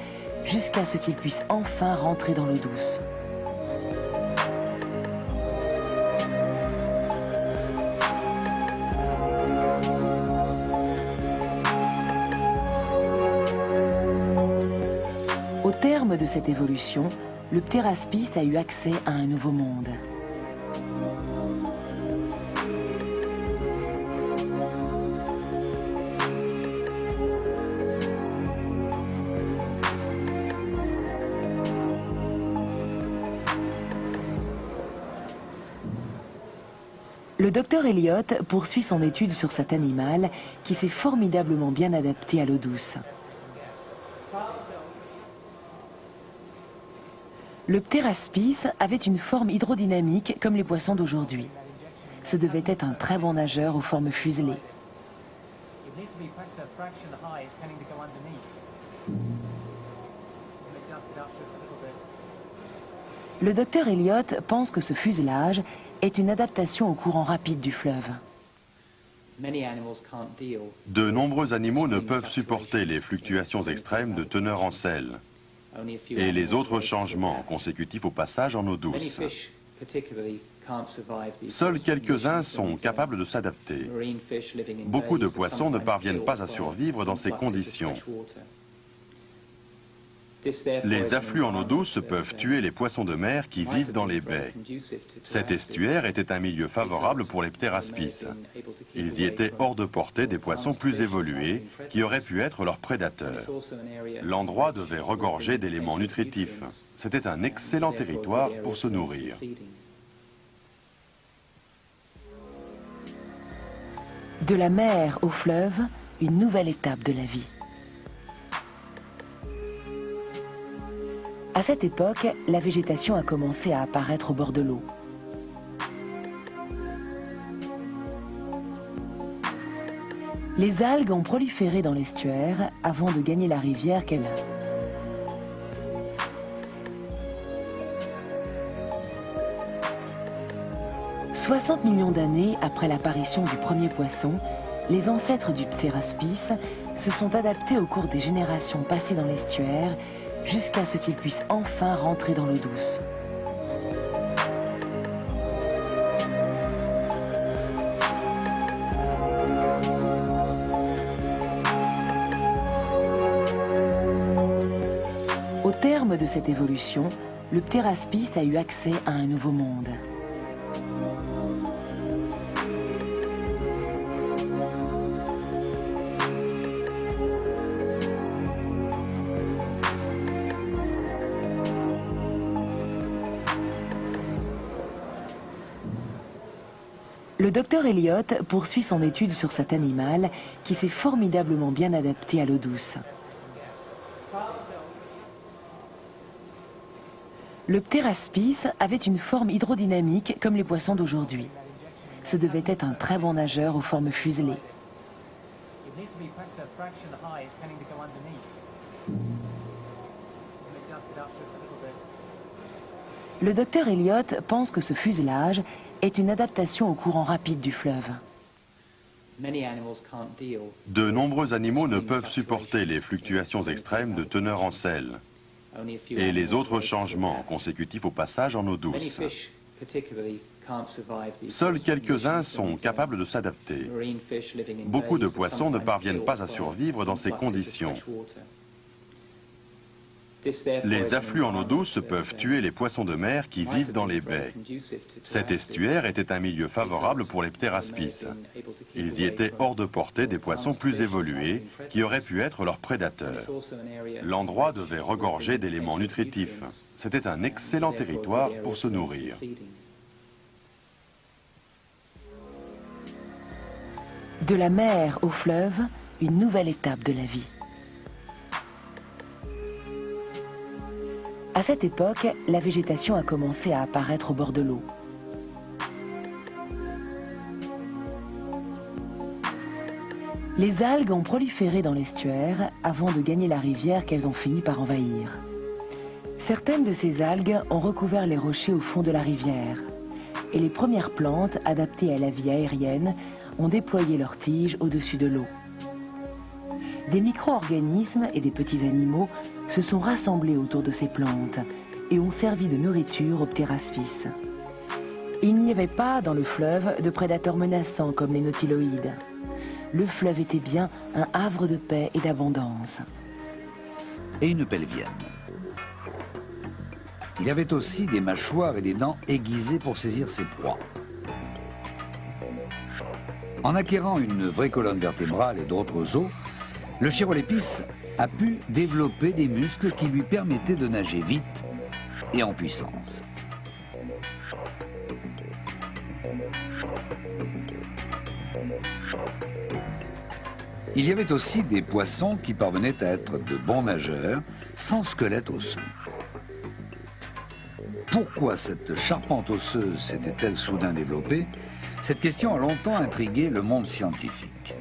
jusqu'à ce qu'ils puissent enfin rentrer dans l'eau douce. Au terme de cette évolution, le ptéraspis a eu accès à un nouveau monde. Le docteur Elliott poursuit son étude sur cet animal qui s'est formidablement bien adapté à l'eau douce. Le ptéraspis avait une forme hydrodynamique comme les poissons d'aujourd'hui. Ce devait être un très bon nageur aux formes fuselées. Le docteur Elliott pense que ce fuselage est une adaptation au courant rapide du fleuve. De nombreux animaux ne peuvent supporter les fluctuations extrêmes de teneur en sel et les autres changements consécutifs au passage en eau douce. Seuls quelques-uns sont capables de s'adapter. Beaucoup de poissons ne parviennent pas à survivre dans ces conditions. Les afflux en eau douce peuvent tuer les poissons de mer qui vivent dans les baies. Cet estuaire était un milieu favorable pour les ptéraspis. Ils y étaient hors de portée des poissons plus évolués qui auraient pu être leurs prédateurs. L'endroit devait regorger d'éléments nutritifs. C'était un excellent territoire pour se nourrir. De la mer au fleuve, une nouvelle étape de la vie. À cette époque, la végétation a commencé à apparaître au bord de l'eau. Les algues ont proliféré dans l'estuaire avant de gagner la rivière qu'elle a. « 60 millions d'années après l'apparition du premier poisson, les ancêtres du ptéraspis se sont adaptés au cours des générations passées dans l'estuaire jusqu'à ce qu'ils puissent enfin rentrer dans l'eau douce. Au terme de cette évolution, le ptéraspis a eu accès à un nouveau monde. Le docteur Elliott poursuit son étude sur cet animal qui s'est formidablement bien adapté à l'eau douce. Le ptéraspis avait une forme hydrodynamique comme les poissons d'aujourd'hui. Ce devait être un très bon nageur aux formes fuselées. Le docteur Elliott pense que ce fuselage est une adaptation au courant rapide du fleuve. De nombreux animaux ne peuvent supporter les fluctuations extrêmes de teneur en sel et les autres changements consécutifs au passage en eau douce. Seuls quelques-uns sont capables de s'adapter. Beaucoup de poissons ne parviennent pas à survivre dans ces conditions. Les afflux en eau douce peuvent tuer les poissons de mer qui vivent dans les baies. Cet estuaire était un milieu favorable pour les pteraspis. Ils y étaient hors de portée des poissons plus évolués qui auraient pu être leurs prédateurs. L'endroit devait regorger d'éléments nutritifs. C'était un excellent territoire pour se nourrir. De la mer au fleuve, une nouvelle étape de la vie. À cette époque, la végétation a commencé à apparaître au bord de l'eau. Les algues ont proliféré dans l'estuaire avant de gagner la rivière qu'elles ont fini par envahir. Certaines de ces algues ont recouvert les rochers au fond de la rivière et les premières plantes adaptées à la vie aérienne ont déployé leurs tiges au-dessus de l'eau. Des micro-organismes et des petits animaux se sont rassemblés autour de ces plantes et ont servi de nourriture aux pteraspis. Il n'y avait pas dans le fleuve de prédateurs menaçants comme les nautiloïdes. Le fleuve était bien un havre de paix et d'abondance. Et une pelvienne. Il y avait aussi des mâchoires et des dents aiguisées pour saisir ses proies. En acquérant une vraie colonne vertébrale et d'autres os, le Chirolepis a pu développer des muscles qui lui permettaient de nager vite et en puissance. Il y avait aussi des poissons qui parvenaient à être de bons nageurs sans squelette osseux. Pourquoi cette charpente osseuse s'était-elle soudain développée? Cette question a longtemps intrigué le monde scientifique.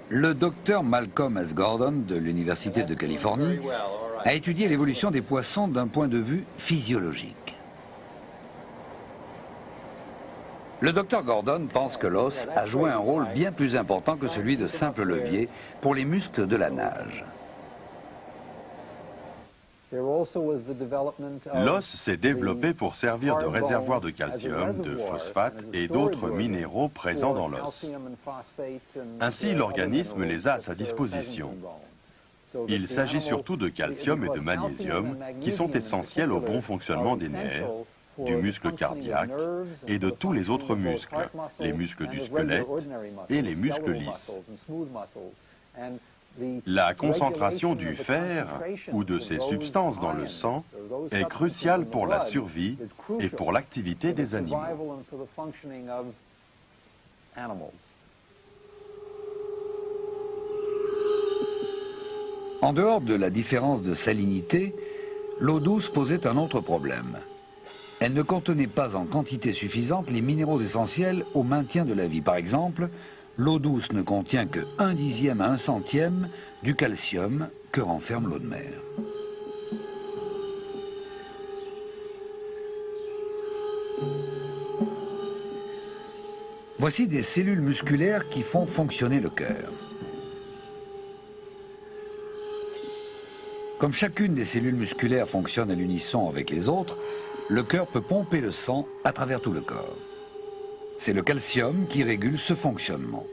Le docteur Malcolm S. Gordon de l'Université de Californie a étudié l'évolution des poissons d'un point de vue physiologique. Le docteur Gordon pense que l'os a joué un rôle bien plus important que celui de simple levier pour les muscles de la nage. L'os s'est développé pour servir de réservoir de calcium, de phosphate et d'autres minéraux présents dans l'os. Ainsi, l'organisme les a à sa disposition. Il s'agit surtout de calcium et de magnésium qui sont essentiels au bon fonctionnement des nerfs, du muscle cardiaque et de tous les autres muscles, les muscles du squelette et les muscles lisses. La concentration du fer ou de ces substances dans le sang est cruciale pour la survie et pour l'activité des animaux. En dehors de la différence de salinité, l'eau douce posait un autre problème. Elle ne contenait pas en quantité suffisante les minéraux essentiels au maintien de la vie. Par exemple, l'eau douce ne contient que 1/10 à 1/100 du calcium que renferme l'eau de mer. Voici des cellules musculaires qui font fonctionner le cœur. Comme chacune des cellules musculaires fonctionne à l'unisson avec les autres, le cœur peut pomper le sang à travers tout le corps. C'est le calcium qui régule ce fonctionnement.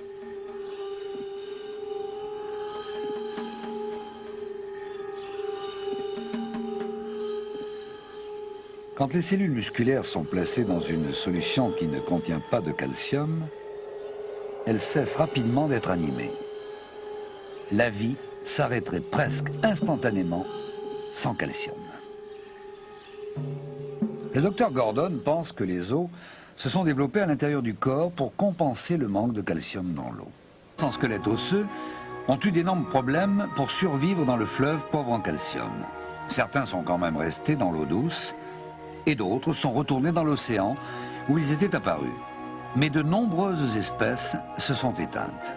Quand les cellules musculaires sont placées dans une solution qui ne contient pas de calcium, elles cessent rapidement d'être animées. La vie s'arrêterait presque instantanément sans calcium. Le docteur Gordon pense que les os se sont développés à l'intérieur du corps pour compenser le manque de calcium dans l'eau. Sans squelette osseux ont eu d'énormes problèmes pour survivre dans le fleuve pauvre en calcium. Certains sont quand même restés dans l'eau douce et d'autres sont retournés dans l'océan où ils étaient apparus. Mais de nombreuses espèces se sont éteintes.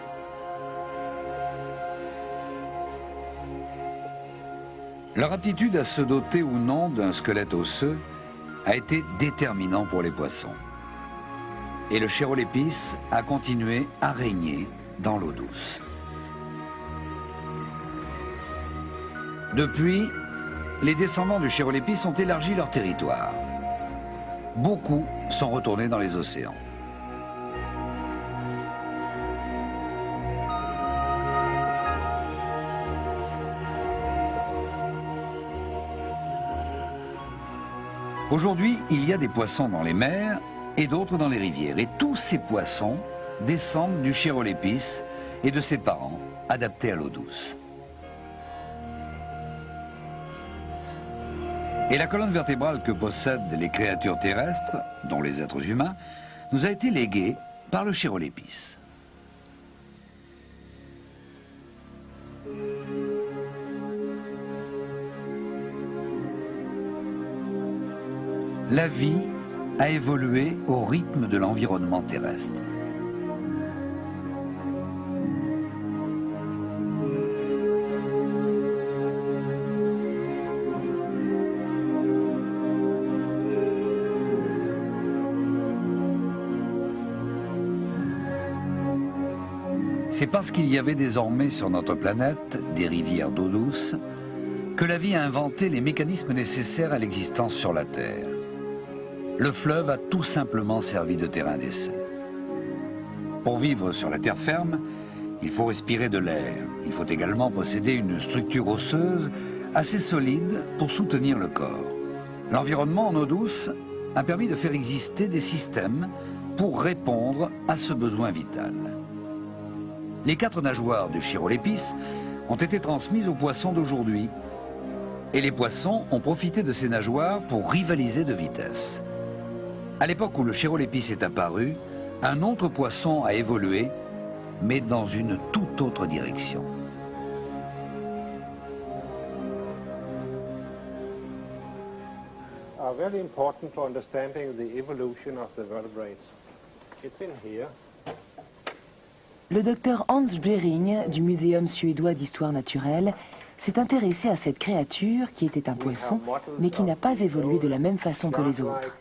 Leur aptitude à se doter ou non d'un squelette osseux a été déterminant pour les poissons. Et le Chirolepis a continué à régner dans l'eau douce. Depuis, les descendants du Chéroléphis ont élargi leur territoire. Beaucoup sont retournés dans les océans. Aujourd'hui, il y a des poissons dans les mers et d'autres dans les rivières. Et tous ces poissons descendent du Chéroléphis et de ses parents, adaptés à l'eau douce. Et la colonne vertébrale que possèdent les créatures terrestres, dont les êtres humains, nous a été léguée par le Chéroléphis. La vie a évolué au rythme de l'environnement terrestre. C'est parce qu'il y avait désormais sur notre planète des rivières d'eau douce que la vie a inventé les mécanismes nécessaires à l'existence sur la Terre. Le fleuve a tout simplement servi de terrain d'essai. Pour vivre sur la terre ferme, il faut respirer de l'air. Il faut également posséder une structure osseuse assez solide pour soutenir le corps. L'environnement en eau douce a permis de faire exister des systèmes pour répondre à ce besoin vital. Les 4 nageoires du Chéroléphis ont été transmises aux poissons d'aujourd'hui. Et les poissons ont profité de ces nageoires pour rivaliser de vitesse. À l'époque où le Chéroléphis est apparu, un autre poisson a évolué, mais dans une toute autre direction. Very important for understanding the evolution of the vertebrates. It's in here. Le docteur Hans Behring du Muséum suédois d'histoire naturelle s'est intéressé à cette créature qui était un poisson, mais qui n'a pas évolué de la même façon que les autres.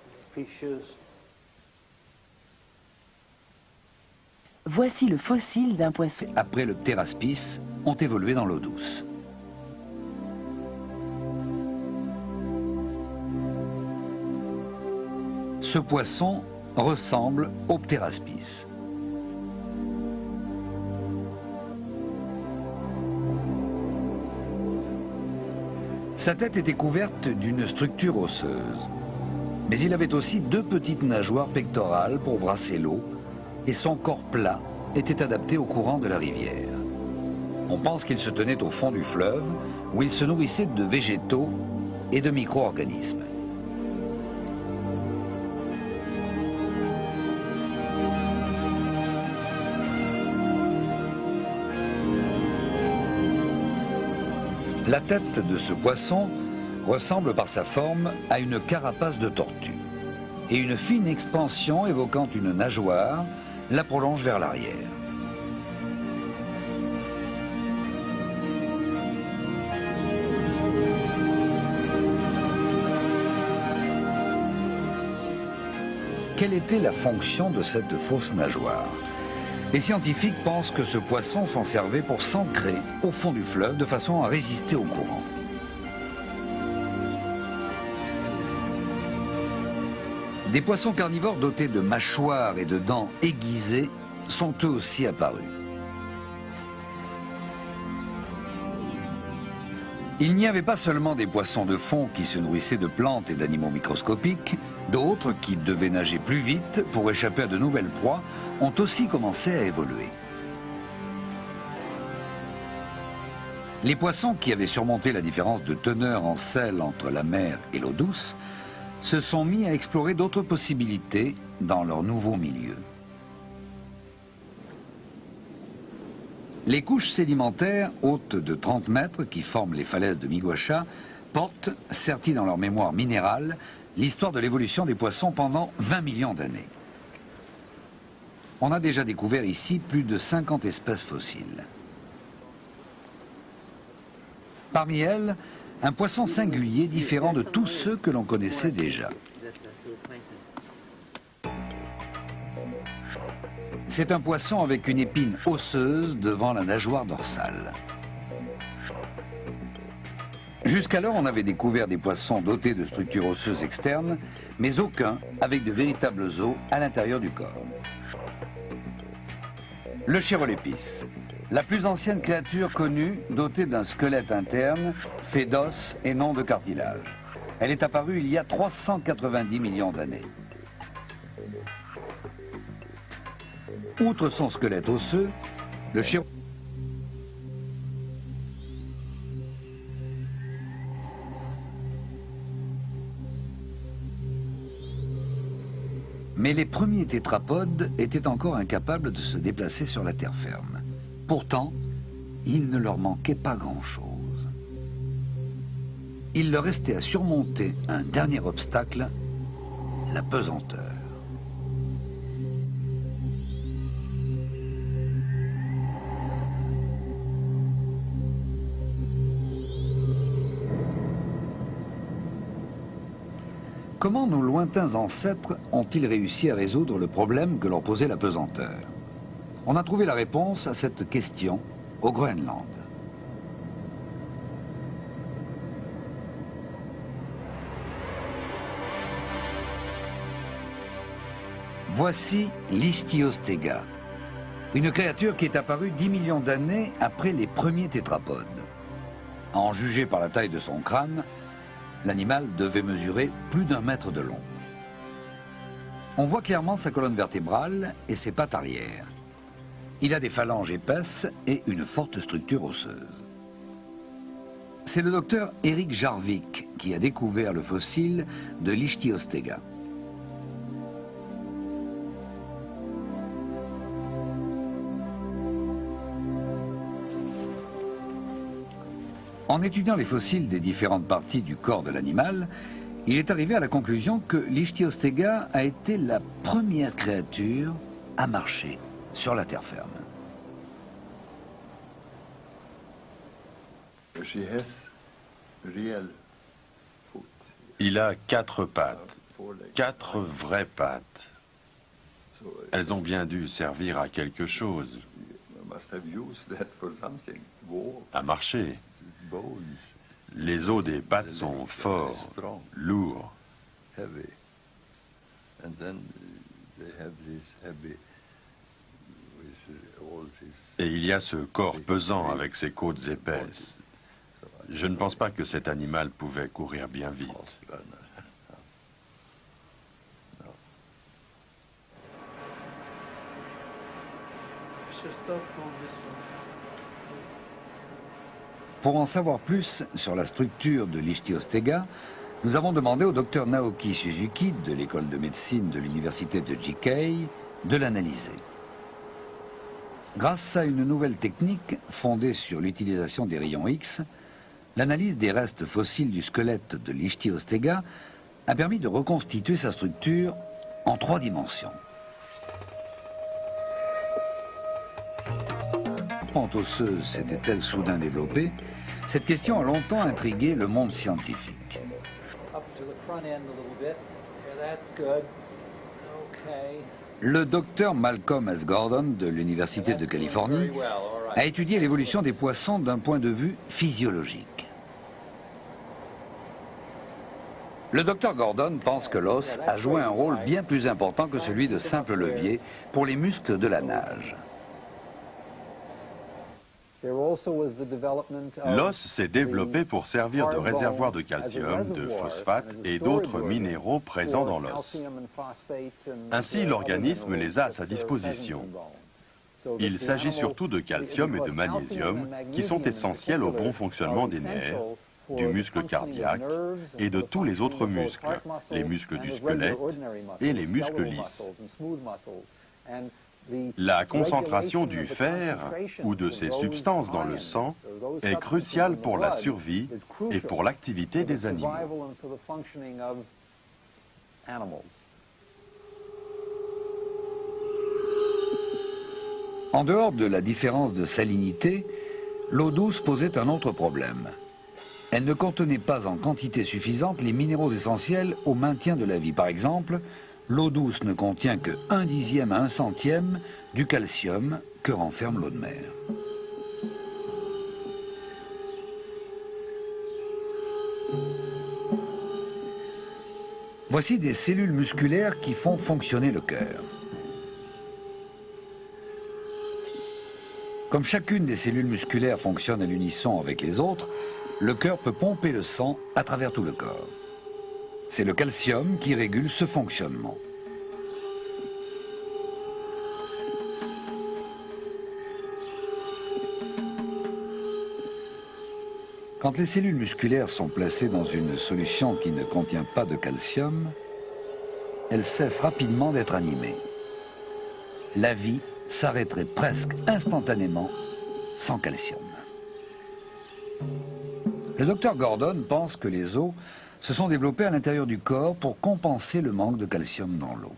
Voici le fossile d'un poisson. Après le Theraspis, ont évolué dans l'eau douce. Ce poisson ressemble au Pteraspis. Sa tête était couverte d'une structure osseuse. Mais il avait aussi 2 petites nageoires pectorales pour brasser l'eau, et son corps plat était adapté au courant de la rivière. On pense qu'il se tenait au fond du fleuve, où il se nourrissait de végétaux et de micro-organismes. La tête de ce poisson ressemble par sa forme à une carapace de tortue, et une fine expansion évoquant une nageoire la prolonge vers l'arrière. Quelle était la fonction de cette fausse nageoire? Les scientifiques pensent que ce poisson s'en servait pour s'ancrer au fond du fleuve de façon à résister au courant. Des poissons carnivores dotés de mâchoires et de dents aiguisées sont eux aussi apparus. Il n'y avait pas seulement des poissons de fond qui se nourrissaient de plantes et d'animaux microscopiques, d'autres qui devaient nager plus vite pour échapper à de nouvelles proies ont aussi commencé à évoluer. Les poissons qui avaient surmonté la différence de teneur en sel entre la mer et l'eau douce se sont mis à explorer d'autres possibilités dans leur nouveau milieu. Les couches sédimentaires hautes de 30 mètres qui forment les falaises de Miguacha portent, serties dans leur mémoire minérale, l'histoire de l'évolution des poissons pendant 20 millions d'années. On a déjà découvert ici plus de 50 espèces fossiles. Parmi elles, un poisson singulier différent de tous ceux que l'on connaissait déjà. C'est un poisson avec une épine osseuse devant la nageoire dorsale. Jusqu'alors, on avait découvert des poissons dotés de structures osseuses externes, mais aucun avec de véritables os à l'intérieur du corps. Le Chirolepis, la plus ancienne créature connue dotée d'un squelette interne, fait d'os et non de cartilage. Elle est apparue il y a 390 millions d'années. Outre son squelette osseux, le Chirolepis Mais les premiers tétrapodes étaient encore incapables de se déplacer sur la terre ferme. Pourtant, il ne leur manquait pas grand-chose. Il leur restait à surmonter un dernier obstacle, la pesanteur. Comment nos lointains ancêtres ont-ils réussi à résoudre le problème que leur posait la pesanteur? On a trouvé la réponse à cette question au Groenland. Voici l'Ichthyostega, une créature qui est apparue 10 millions d'années après les premiers tétrapodes. À en juger par la taille de son crâne, l'animal devait mesurer plus d'1 mètre de long. On voit clairement sa colonne vertébrale et ses pattes arrière. Il a des phalanges épaisses et une forte structure osseuse. C'est le docteur Erik Jarvik qui a découvert le fossile de l'Ichthyostega. En étudiant les fossiles des différentes parties du corps de l'animal, il est arrivé à la conclusion que l'Ichthyostega a été la première créature à marcher sur la terre ferme. Il a 4 pattes, 4 vraies pattes. Elles ont bien dû servir à quelque chose, à marcher. Les os des pattes sont forts, lourds. Et il y a ce corps pesant avec ses côtes épaisses. Je ne pense pas que cet animal pouvait courir bien vite. Pour en savoir plus sur la structure de l'Ichthyostega, nous avons demandé au docteur Naoki Suzuki de l'école de médecine de l'université de Jikei de l'analyser. Grâce à une nouvelle technique fondée sur l'utilisation des rayons X, l'analyse des restes fossiles du squelette de l'Ichthyostega a permis de reconstituer sa structure en 3 dimensions. La pente osseuse s'était-elle soudain développée? Cette question a longtemps intrigué le monde scientifique. Le docteur Malcolm S. Gordon de l'Université de Californie a étudié l'évolution des poissons d'un point de vue physiologique. Le docteur Gordon pense que l'os a joué un rôle bien plus important que celui de simple levier pour les muscles de la nage. L'os s'est développé pour servir de réservoir de calcium, de phosphate et d'autres minéraux présents dans l'os. Ainsi, l'organisme les a à sa disposition. Il s'agit surtout de calcium et de magnésium qui sont essentiels au bon fonctionnement des nerfs, du muscle cardiaque et de tous les autres muscles, les muscles du squelette et les muscles lisses. La concentration du fer ou de ces substances dans le sang est cruciale pour la survie et pour l'activité des animaux. En dehors de la différence de salinité, l'eau douce posait un autre problème. Elle ne contenait pas en quantité suffisante les minéraux essentiels au maintien de la vie. Par exemple, l'eau douce ne contient que 1/10 à 1/100 du calcium que renferme l'eau de mer. Voici des cellules musculaires qui font fonctionner le cœur. Comme chacune des cellules musculaires fonctionne à l'unisson avec les autres, le cœur peut pomper le sang à travers tout le corps. C'est le calcium qui régule ce fonctionnement. Quand les cellules musculaires sont placées dans une solution qui ne contient pas de calcium, elles cessent rapidement d'être animées. La vie s'arrêterait presque instantanément sans calcium. Le docteur Gordon pense que les os se sont développés à l'intérieur du corps pour compenser le manque de calcium dans l'eau.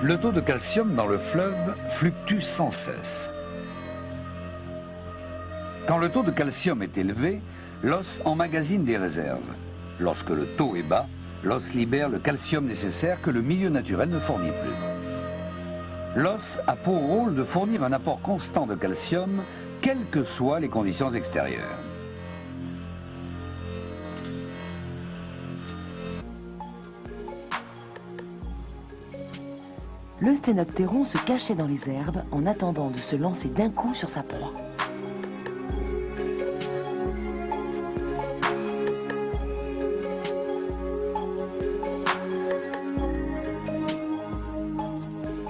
Le taux de calcium dans le fleuve fluctue sans cesse. Quand le taux de calcium est élevé, l'os emmagasine des réserves. Lorsque le taux est bas, l'os libère le calcium nécessaire que le milieu naturel ne fournit plus. L'os a pour rôle de fournir un apport constant de calcium, quelles que soient les conditions extérieures. Le sténoptéron se cachait dans les herbes en attendant de se lancer d'un coup sur sa proie.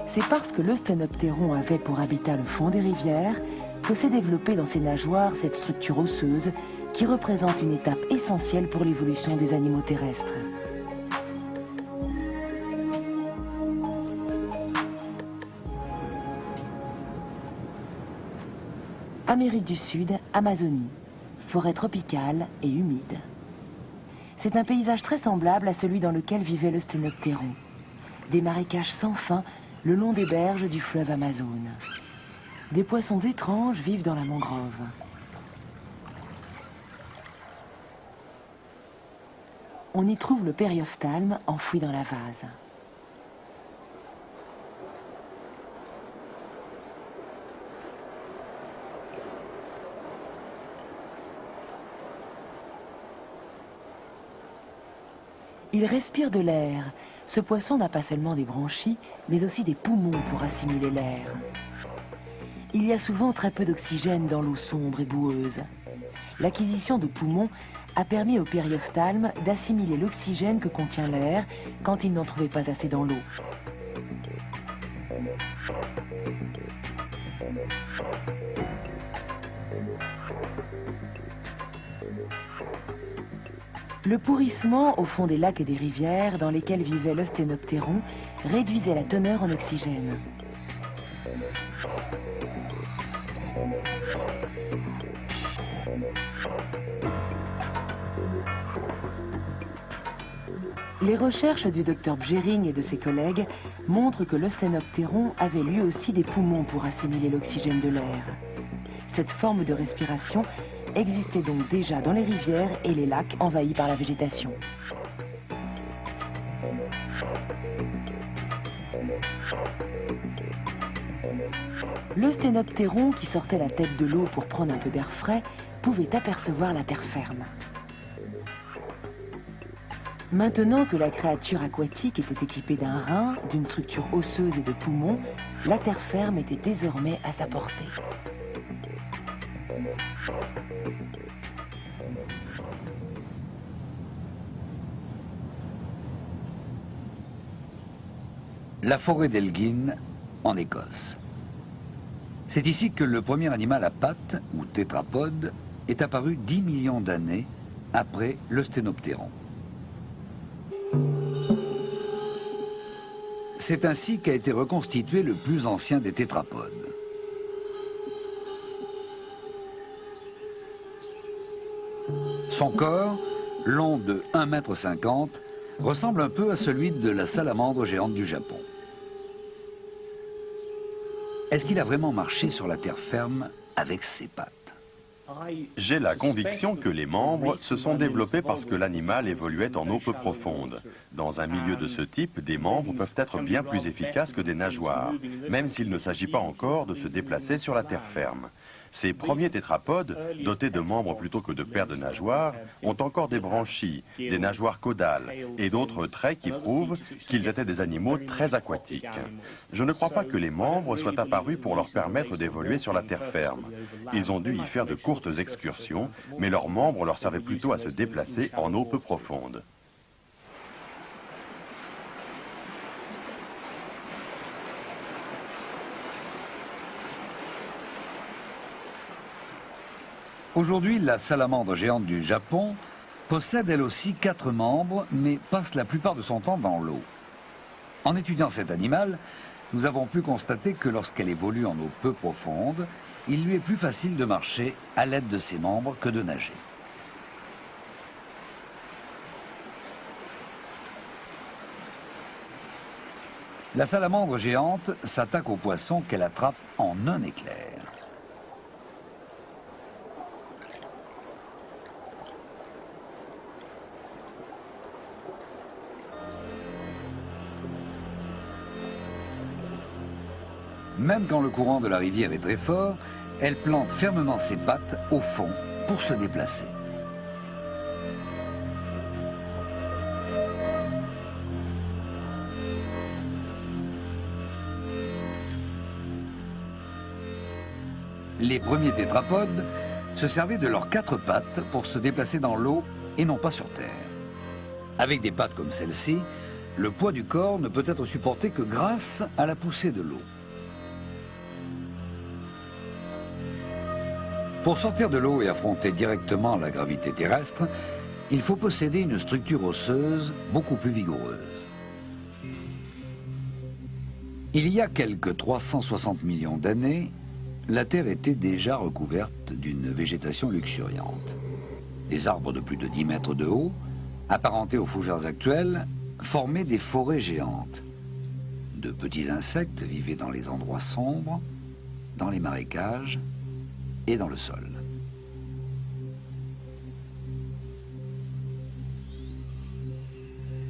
C'est parce que le sténoptéron avait pour habitat le fond des rivières que s'est développée dans ses nageoires cette structure osseuse qui représente une étape essentielle pour l'évolution des animaux terrestres. Amérique du Sud, Amazonie, forêt tropicale et humide. C'est un paysage très semblable à celui dans lequel vivait le sténoptéron. Des marécages sans fin le long des berges du fleuve Amazone. Des poissons étranges vivent dans la mangrove. On y trouve le périophthalme enfoui dans la vase. Il respire de l'air. Ce poisson n'a pas seulement des branchies, mais aussi des poumons pour assimiler l'air. Il y a souvent très peu d'oxygène dans l'eau sombre et boueuse. L'acquisition de poumons a permis au périophthalme d'assimiler l'oxygène que contient l'air quand il n'en trouvait pas assez dans l'eau. Le pourrissement au fond des lacs et des rivières dans lesquels vivait le sténoptéron réduisait la teneur en oxygène. Les recherches du docteur Bjering et de ses collègues montrent que le sténoptéron avait lui aussi des poumons pour assimiler l'oxygène de l'air. Cette forme de respiration existait donc déjà dans les rivières et les lacs envahis par la végétation. Le sténoptéron, qui sortait la tête de l'eau pour prendre un peu d'air frais, pouvait apercevoir la terre ferme. Maintenant que la créature aquatique était équipée d'un rein, d'une structure osseuse et de poumons, la terre ferme était désormais à sa portée. La forêt d'Elgin, en Écosse. C'est ici que le premier animal à pattes, ou tétrapode, est apparu 10 millions d'années après le sténoptéron. C'est ainsi qu'a été reconstitué le plus ancien des tétrapodes. Son corps, long de 1,50 m, ressemble un peu à celui de la salamandre géante du Japon. Est-ce qu'il a vraiment marché sur la terre ferme avec ses pattes? J'ai la conviction que les membres se sont développés parce que l'animal évoluait en eau peu profonde. Dans un milieu de ce type, des membres peuvent être bien plus efficaces que des nageoires, même s'il ne s'agit pas encore de se déplacer sur la terre ferme. Ces premiers tétrapodes, dotés de membres plutôt que de paires de nageoires, ont encore des branchies, des nageoires caudales et d'autres traits qui prouvent qu'ils étaient des animaux très aquatiques. Je ne crois pas que les membres soient apparus pour leur permettre d'évoluer sur la terre ferme. Ils ont dû y faire de courtes excursions, mais leurs membres leur servaient plutôt à se déplacer en eau peu profonde. Aujourd'hui, la salamandre géante du Japon possède elle aussi 4 membres, mais passe la plupart de son temps dans l'eau. En étudiant cet animal, nous avons pu constater que lorsqu'elle évolue en eau peu profonde, il lui est plus facile de marcher à l'aide de ses membres que de nager. La salamandre géante s'attaque aux poissons qu'elle attrape en un éclair. Même quand le courant de la rivière est très fort, elle plante fermement ses pattes au fond pour se déplacer. Les premiers tétrapodes se servaient de leurs 4 pattes pour se déplacer dans l'eau et non pas sur terre. Avec des pattes comme celle-ci, le poids du corps ne peut être supporté que grâce à la poussée de l'eau. Pour sortir de l'eau et affronter directement la gravité terrestre, il faut posséder une structure osseuse beaucoup plus vigoureuse. Il y a quelques 360 millions d'années, la Terre était déjà recouverte d'une végétation luxuriante. Des arbres de plus de 10 mètres de haut, apparentés aux fougères actuelles, formaient des forêts géantes. De petits insectes vivaient dans les endroits sombres, dans les marécages et dans le sol.